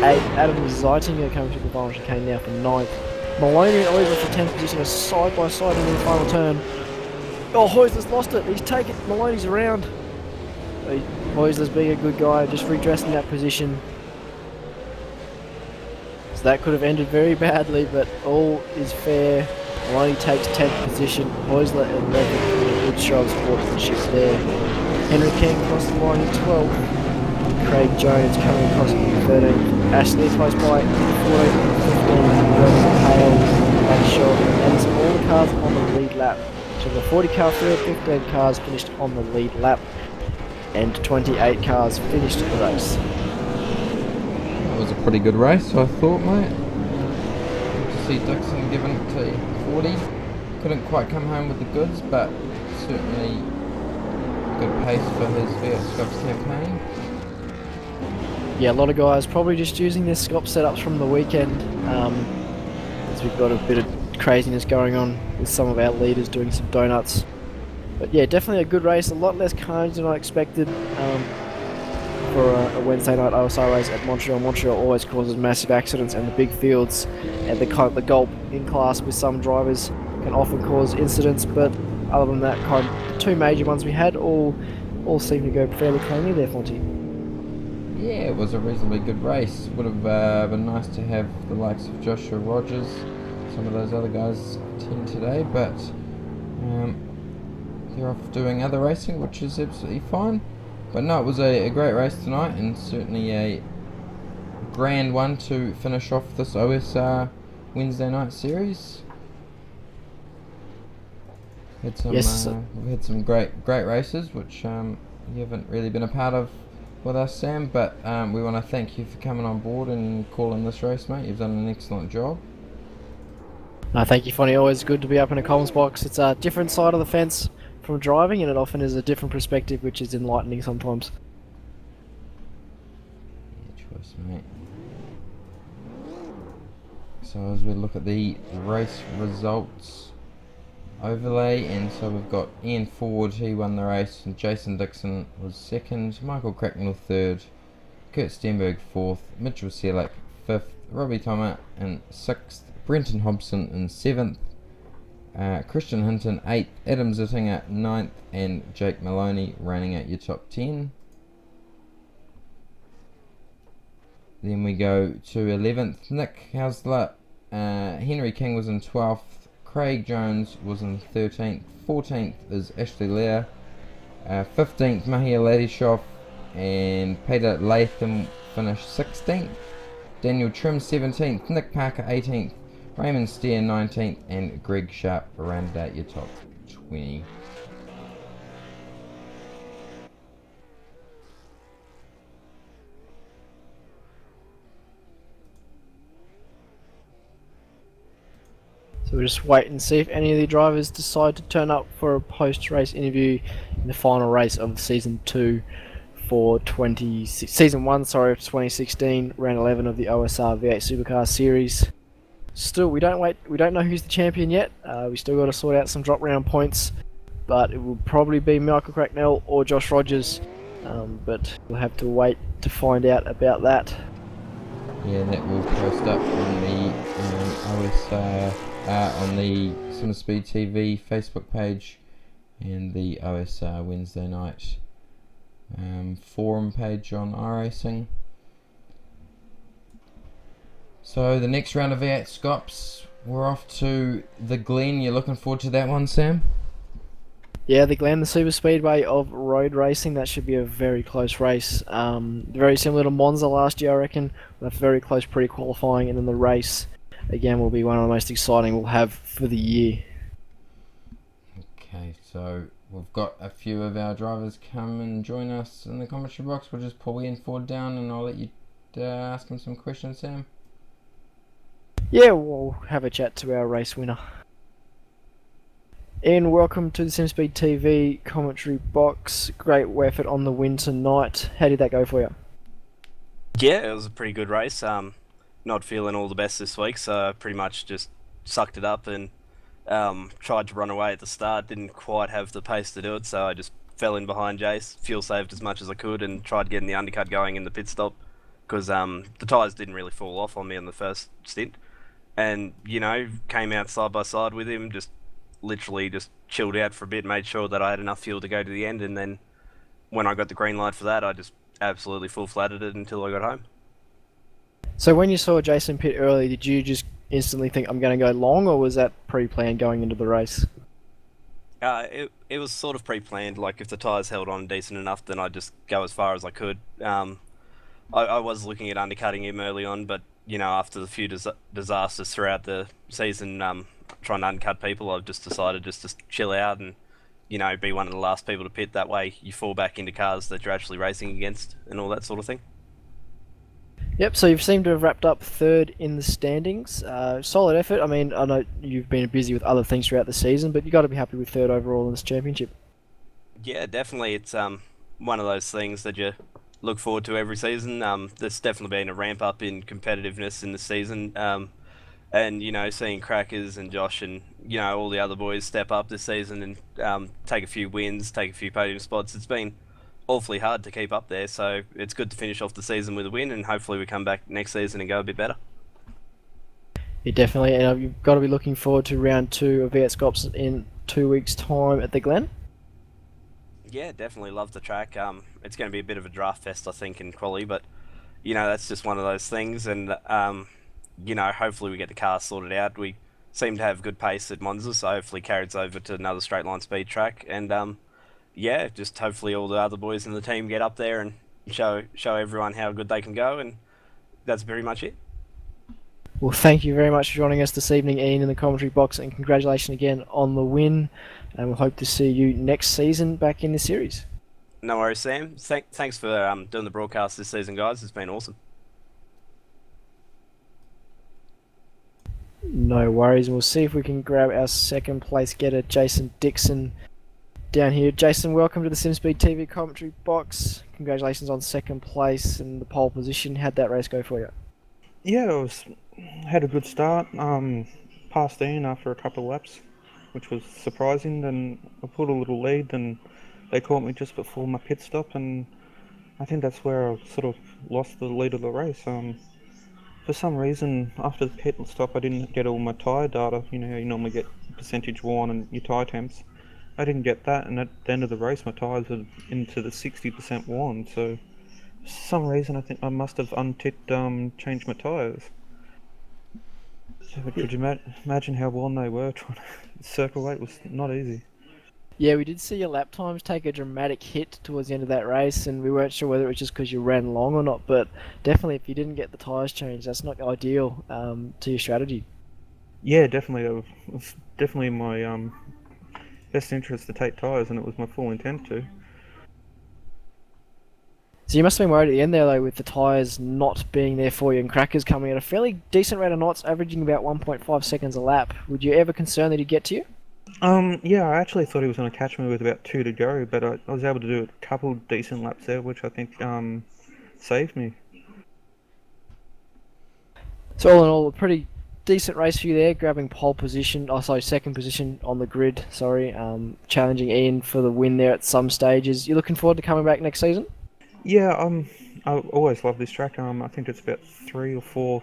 8th. Adam Zeitinger coming through the final chicane now for 9th. Maloney and Oiser for 10th position are side by side in the final turn. Oh, Heusler's lost it. He's taken Maloney's around. Heusler's being a good guy, just redressing that position. So that could have ended very badly, but all is fair. Maloney takes 10th position. Heusler 11th, a good show of sportsmanship there. Henry King across the line in 12th. Craig Jones coming across in 13th. Ashley close by in 14th and 15th. Hale, Lakeshore, and so all the cars on the lead lap. So the 40 car field, 15 cars finished on the lead lap, and 28 cars finished the race. That was a pretty good race, I thought, mate. Good to see Dixon giving it to 40. Couldn't quite come home with the goods, but certainly good pace for his V8 Scops campaign. Yeah, a lot of guys probably just using their Scop setups from the weekend, as we've got a bit of craziness going on with some of our leaders doing some donuts. But yeah, definitely a good race, a lot less carnage than I expected for a Wednesday night OSR race at Montreal. Montreal always causes massive accidents, and the big fields and the gulp in class with some drivers can often cause incidents, but other than that, the 2 major ones we had all seem to go fairly cleanly there, Fonty. Yeah, it was a reasonably good race. Would have been nice to have the likes of Joshua Rogers, some of those other guys attend today, but they're off doing other racing, which is absolutely fine. But no, it was a great race tonight, and certainly a grand one to finish off this OSR Wednesday night series. We've had some great races, which you haven't really been a part of with us, Sam, but we want to thank you for coming on board and calling this race, mate. You've done an excellent job. No, thank you, Fonny. Always good to be up in a comms box. It's a different side of the fence from driving, and it often is a different perspective, which is enlightening sometimes. Yeah, choice, mate. So as we look at the race results overlay, and so we've got Ian Ford, he won the race, and Jason Dixon was second, Michael Cracknell third, Kurt Stenberg fourth, Mitchell Selak fifth, Robbie Thomas in sixth, Brenton Hobson in seventh, Christian Hinton 8th, Adam Zittinger 9th, and Jake Maloney running out your top 10. Then we go to 11th, Nick Hausler, Henry King was in 12th, Craig Jones was in 13th, 14th is Ashley Lear, 15th Mahia Ladyshoff, and Peter Latham finished 16th, Daniel Trim 17th, Nick Parker 18th, Raymond Steer 19th, and Greg Sharp rounded out your top 20. So we'll just wait and see if any of the drivers decide to turn up for a post-race interview in the final race of Season 2 for season 1, sorry, of 2016, round 11 of the OSR V8 Supercar series. Still, we don't know who's the champion yet. We still got to sort out some drop round points, but it will probably be Michael Cracknell or Josh Rogers. But we'll have to wait to find out about that. Yeah, that will post up on the OSR, on the Sim Speed TV Facebook page and the OSR Wednesday night forum page on iRacing. So the next round of V8 Scops, we're off to the Glen. You're looking forward to that one, Sam? Yeah, the Glen, the super speedway of road racing. That should be a very close race. Very similar to Monza last year, I reckon. We'll have very close pre-qualifying, and then the race, again, will be one of the most exciting we'll have for the year. Okay, so we've got a few of our drivers come and join us in the commentary box. We'll just pull Ian Ford down and I'll let you ask him some questions, Sam. Yeah, we'll have a chat to our race winner. Ian, welcome to the SimSpeed TV commentary box. Great effort on the win tonight. How did that go for you? Yeah, it was a pretty good race. Not feeling all the best this week, so I pretty much just sucked it up and tried to run away at the start. Didn't quite have the pace to do it, so I just fell in behind Jace, fuel saved as much as I could, and tried getting the undercut going in the pit stop because the tyres didn't really fall off on me on the first stint. And, you know, came out side by side with him, just literally just chilled out for a bit, made sure that I had enough fuel to go to the end, and then when I got the green light for that, I just absolutely full-flatted it until I got home. So when you saw Jason pit early, did you just instantly think I'm going to go long, or was that pre-planned going into the race? It was sort of pre-planned. Like, if the tyres held on decent enough, then I'd just go as far as I could. I was looking at undercutting him early on, but, you know, after the few disasters throughout the season, trying to undercut people, I've just decided just to chill out and, you know, be one of the last people to pit. That way you fall back into cars that you're actually racing against and all that sort of thing. Yep, so you've seemed to have wrapped up third in the standings. Solid effort. I mean, I know you've been busy with other things throughout the season, but you've got to be happy with third overall in this championship. Yeah, definitely. It's one of those things that you look forward to every season. There's definitely been a ramp up in competitiveness in the season. And, you know, seeing Crackers and Josh and, you know, all the other boys step up this season and take a few wins, take a few podium spots, it's been awfully hard to keep up there. So it's good to finish off the season with a win, and hopefully we come back next season and go a bit better. Yeah, definitely. And you've got to be looking forward to round 2 of V8 Scops in 2 weeks' time at the Glen. Yeah, definitely love the track. It's going to be a bit of a draft fest, I think, in quali, but, you know, that's just one of those things. And, you know, hopefully we get the car sorted out. We seem to have good pace at Monza, so hopefully carries over to another straight line speed track. And, yeah, just hopefully all the other boys in the team get up there and show everyone how good they can go, and that's very much it. Well, thank you very much for joining us this evening, Ian, in the commentary box, and congratulations again on the win. And we'll hope to see you next season back in the series. No worries, Sam. Thanks for doing the broadcast this season, guys. It's been awesome. No worries, and we'll see if we can grab our second place getter, Jason Dixon, down here. Jason, welcome to the SimSpeed TV commentary box. Congratulations on second place and the pole position. How'd that race go for you? Yeah, had a good start. Passed Ian after a couple of laps, which was surprising. Then I pulled a little lead, and they caught me just before my pit stop, and I think that's where I sort of lost the lead of the race. For some reason, after the pit stop, I didn't get all my tyre data. You know how you normally get percentage worn and your tyre temps. I didn't get that, and at the end of the race, my tyres were into the 60% worn. So, for some reason, I think I must have changed my tyres. So, could you imagine how worn they were? Trying to circulate was not easy. Yeah, we did see your lap times take a dramatic hit towards the end of that race, and we weren't sure whether it was just because you ran long or not, but definitely if you didn't get the tyres changed, that's not ideal to your strategy. Yeah, definitely. It was definitely in my best interest to take tyres, and it was my full intent to. So you must have been worried at the end there, though, with the tyres not being there for you and Crackers coming at a fairly decent rate of knots, averaging about 1.5 seconds a lap. Would you ever concern that he'd get to you? Yeah, I actually thought he was going to catch me with about 2 to go, but I was able to do a couple decent laps there, which I think saved me. So all in all, a pretty decent race for you there, grabbing pole position. Oh, sorry, second position on the grid. Sorry, challenging Ian for the win there at some stages. You looking forward to coming back next season? Yeah, I always love this track. I think it's about 3 or 4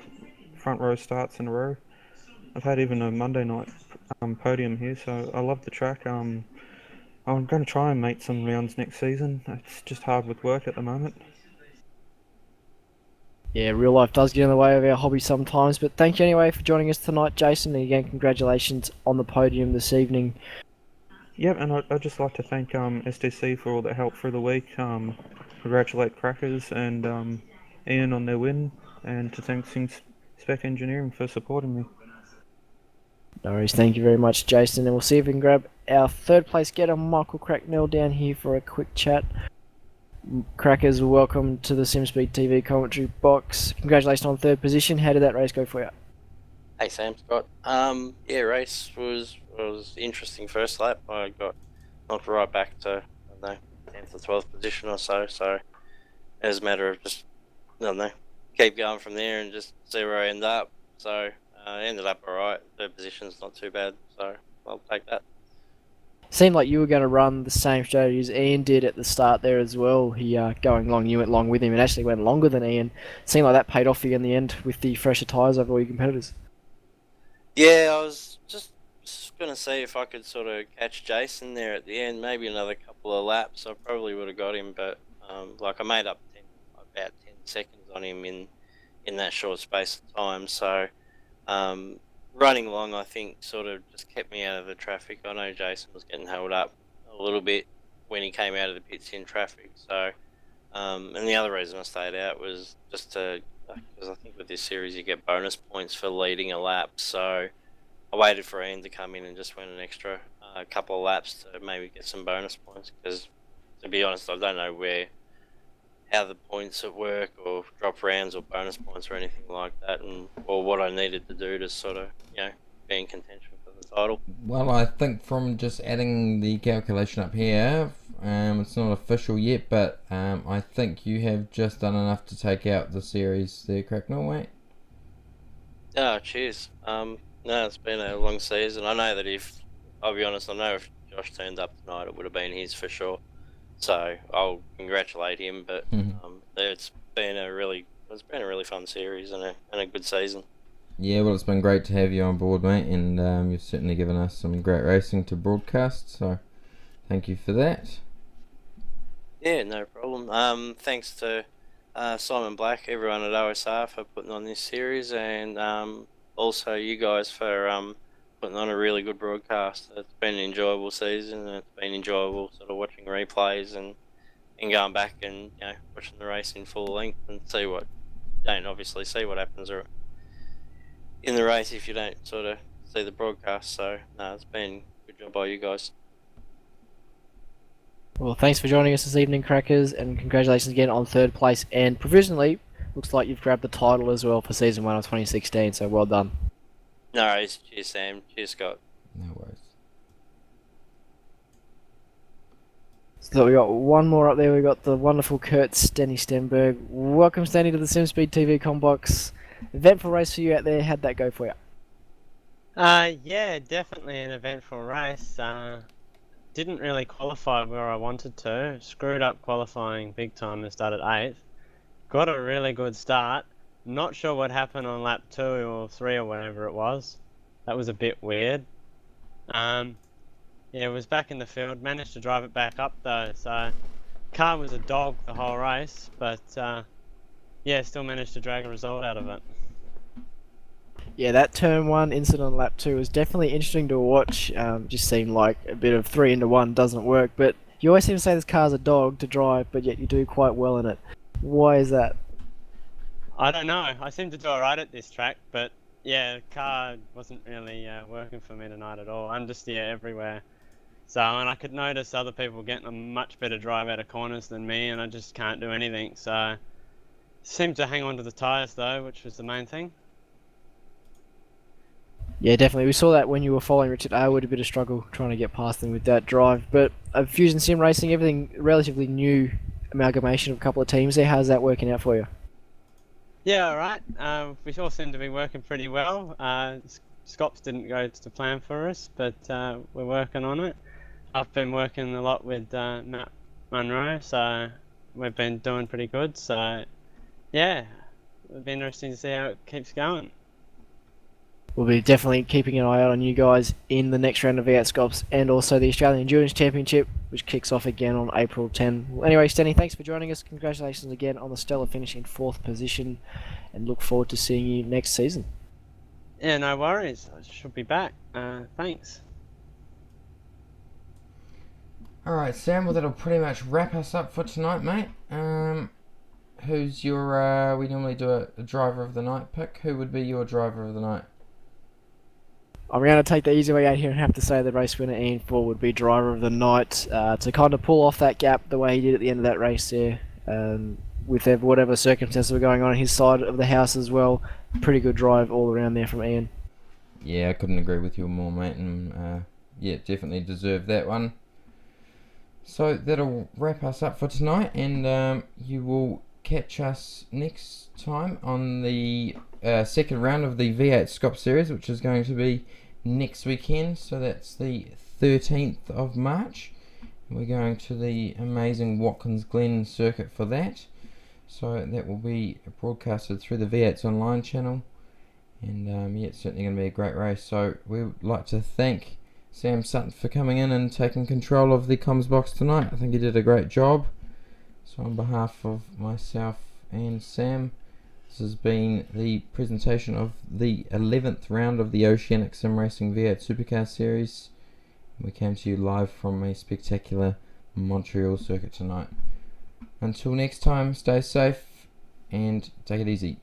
front row starts in a row. I've had even a Monday night podium here, so I love the track. I'm going to try and make some rounds next season. It's just hard with work at the moment. Yeah, real life does get in the way of our hobby sometimes, but thank you anyway for joining us tonight, Jason. And again, congratulations on the podium this evening. Yep, and I'd just like to thank SDC for all their help through the week. Congratulate Crackers and Ian on their win, and to thank Spec Engineering for supporting me. No worries, thank you very much, Jason. And we'll see if we can grab our third place getter, Michael Cracknell, down here for a quick chat. Crackers, welcome to the SimSpeed TV commentary box. Congratulations on third position. How did that race go for you? Hey Sam, Scott. Yeah, race was interesting first lap. I got knocked right back to, I don't know, 10th or 12th position or so. So it was a matter of just, I don't know, keep going from there and just see where I end up. So I ended up alright. Third position's not too bad, so I'll take that. Seemed like you were going to run the same strategy as Ian did at the start there as well. He going long, you went long with him, and actually went longer than Ian. Seemed like that paid off for you in the end with the fresher tyres over all your competitors. Yeah, I was just going to see if I could sort of catch Jason there at the end. Maybe another couple of laps. I probably would have got him, but like I made up about 10 seconds on him in that short space of time. So running long, I think, sort of just kept me out of the traffic. I know Jason was getting held up a little bit when he came out of the pits in traffic. So, and the other reason I stayed out was just to, because I think with this series you get bonus points for leading a lap. So I waited for Ian to come in and just went an extra couple of laps to maybe get some bonus points. Because to be honest, I don't know how the points at work or drop rounds or bonus points or anything like that, or what I needed to do to sort of, be in contention for the title. Well, I think from just adding the calculation up here, it's not official yet, but I think you have just done enough to take out the series there, Cracknell, mate. Oh, cheers. No, it's been a long season. I know that I'll be honest, I know if Josh turned up tonight, it would have been his for sure. So I'll congratulate him, but it's been a really fun series and a good season. Yeah, well, it's been great to have you on board, mate, and you've certainly given us some great racing to broadcast, so thank you for that. Yeah, no problem. Thanks to Simon Black, everyone at OSR for putting on this series, and also you guys for putting on a really good broadcast. It's been an enjoyable season, and it's been enjoyable sort of watching replays and going back and watching the race in full length and don't obviously see what happens in the race if you don't sort of see the broadcast. So no, it's been a good job by you guys. Well, thanks for joining us this evening, Crackers, and congratulations again on third place. And provisionally, looks like you've grabbed the title as well for season 1 of 2016. So well done. No worries. Cheers, Sam. Cheers, Scott. No worries. So we got one more up there. We got the wonderful Kurt Stenny Stenberg. Welcome, Stenny, to the SimSpeed TV Combox. Eventful race for you out there. How'd that go for you? Yeah, definitely an eventful race. Didn't really qualify where I wanted to. Screwed up qualifying big time and started 8th. Got a really good start. Not sure what happened on lap 2 or 3 or whatever it was. That was a bit weird. Yeah, it was back in the field. Managed to drive it back up though. So, car was a dog the whole race, but yeah, still managed to drag a result out of it. Yeah, that turn 1 incident on lap 2 was definitely interesting to watch. Just seemed like a bit of 3 into 1 doesn't work, but you always seem to say this car's a dog to drive, but yet you do quite well in it. Why is that? I don't know. I seem to do alright at this track, but yeah, the car wasn't really working for me tonight at all. Understeer everywhere. So, and I could notice other people getting a much better drive out of corners than me, and I just can't do anything. So, seemed to hang on to the tyres though, which was the main thing. Yeah, definitely. We saw that when you were following Richard Aylward, a bit of struggle trying to get past them with that drive. But Fusion Sim Racing, everything relatively new amalgamation of a couple of teams there. How's that working out for you? Yeah, all right. We all seem to be working pretty well. Scops didn't go to plan for us, but we're working on it. I've been working a lot with Matt Munro, so we've been doing pretty good. So, yeah, it'll be interesting to see how it keeps going. We'll be definitely keeping an eye out on you guys in the next round of V8 Scops and also the Australian Endurance Championship, which kicks off again on April 10. Well, anyway, Stenny, thanks for joining us. Congratulations again on the stellar finish in 4th position, and look forward to seeing you next season. Yeah, no worries. I should be back. Thanks. Alright, Sam, well, that'll pretty much wrap us up for tonight, mate. Who's your, we normally do a driver of the night pick. Who would be your driver of the night? I'm going to take the easy way out here and have to say the race winner Ian Ford would be driver of the night to kind of pull off that gap the way he did at the end of that race there. With whatever circumstances were going on his side of the house as well. Pretty good drive all around there from Ian. Yeah, I couldn't agree with you more, mate, and yeah, definitely deserved that one. So that'll wrap us up for tonight, and you will catch us next time on the second round of the V8 Scop Series, which is going to be next weekend. So that's the 13th of March. We're going to the amazing Watkins Glen circuit for that. So that will be broadcasted through the V8's online channel. And yeah, it's certainly going to be a great race. So we would like to thank Sam Sutton for coming in and taking control of the comms box tonight. I think he did a great job. So on behalf of myself and Sam, this has been the presentation of the 11th round of the Oceanic Sim Racing V8 Supercar Series. We came to you live from a spectacular Montreal circuit tonight. Until next time, stay safe and take it easy.